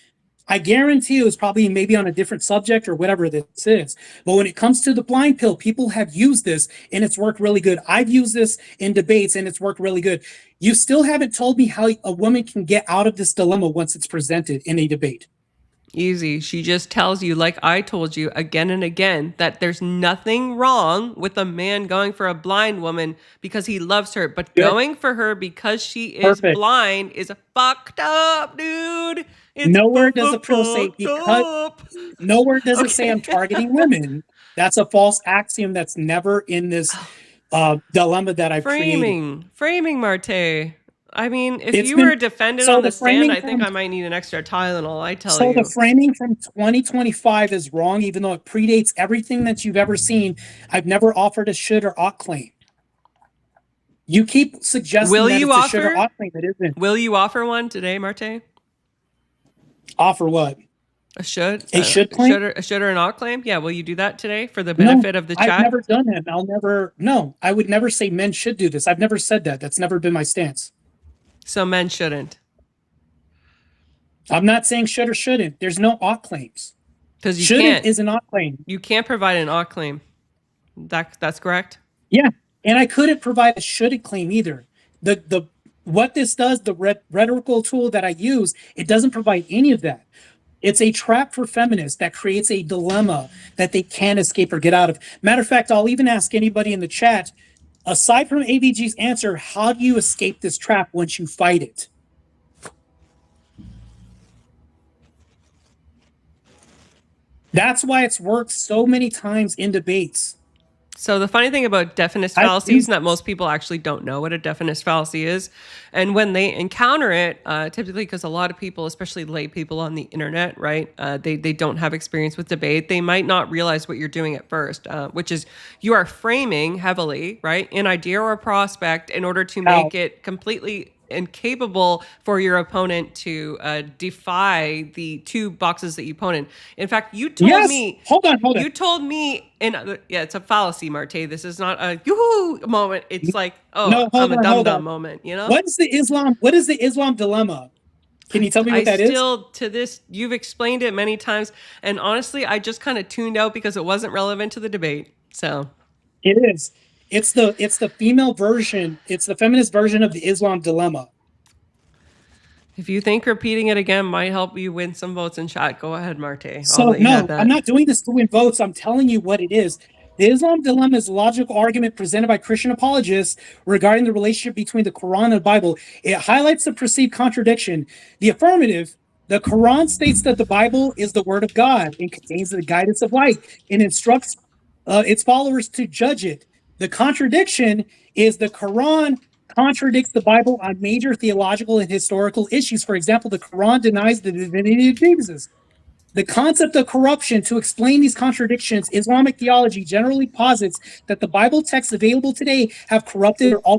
I guarantee it was probably maybe on a different subject or whatever this is. But when it comes to the blind pill, people have used this and it's worked really good. I've used this in debates and it's worked really good. You still haven't told me how a woman can get out of this dilemma once it's presented in a debate. Easy. She just tells you, like I told you again and again, that there's nothing wrong with a man going for a blind woman because he loves her, but going for her because she is blind is fucked up, dude. It's nowhere does a pill say because. Nowhere does it say I'm targeting women. That's a false axiom that's never in this dilemma that I've created. Framing, Martae. I mean, if you were a defendant on the stand, I think I might need an extra Tylenol, I tell you. So the framing from 2025 is wrong, even though it predates everything that you've ever seen. I've never offered a should or ought claim. You keep suggesting that it's a should or ought claim. It isn't. Will you offer one today, Martae? Offer what? A should? A should claim? A should or an ought claim? Yeah, will you do that today for the benefit of the chat? I've never done that. I would never say men should do this. I've never said that. That's never been my stance. So men shouldn't. I'm not saying should or shouldn't. There's no ought claims. Because you shouldn't can't. Is an ought claim. You can't provide an ought claim. That's correct? Yeah. And I couldn't provide a shouldn't claim either. The what this does, the rhetorical tool that I use, it doesn't provide any of that. It's a trap for feminists that creates a dilemma that they can't escape or get out of. Matter of fact, I'll even ask anybody in the chat, aside from AVG's answer, how do you escape this trap once you fight it? That's why it's worked so many times in debates. So the funny thing about definite fallacies is that most people actually don't know what a definite fallacy is. And when they encounter it, typically because a lot of people, especially lay people on the internet, right, they don't have experience with debate. They might not realize what you're doing at first, which is you are framing heavily, right, an idea or a prospect in order to make it completely incapable for your opponent to defy the two boxes that you opponent. In fact, you told me. Hold on. You told me it's a fallacy, Martae. This is not a yoo-hoo moment. It's like, I'm a dum-dum moment, you know? What is the Islam dilemma? Can you tell me what that is? To this, you've explained it many times. And honestly, I just kind of tuned out because it wasn't relevant to the debate. So it is. It's the female version. It's the feminist version of the Islam dilemma. If you think repeating it again might help you win some votes in chat, go ahead, Martae. So no, I'm not doing this to win votes. I'm telling you what it is. The Islam dilemma is a logical argument presented by Christian apologists regarding the relationship between the Quran and the Bible. It highlights the perceived contradiction. The affirmative, the Quran states that the Bible is the word of God and contains the guidance of light and instructs its followers to judge it. The contradiction is the Quran contradicts the Bible on major theological and historical issues. For example, the Quran denies the divinity of Jesus. The concept of corruption. To explain these contradictions, Islamic theology generally posits that the Bible texts available today have corrupted or altered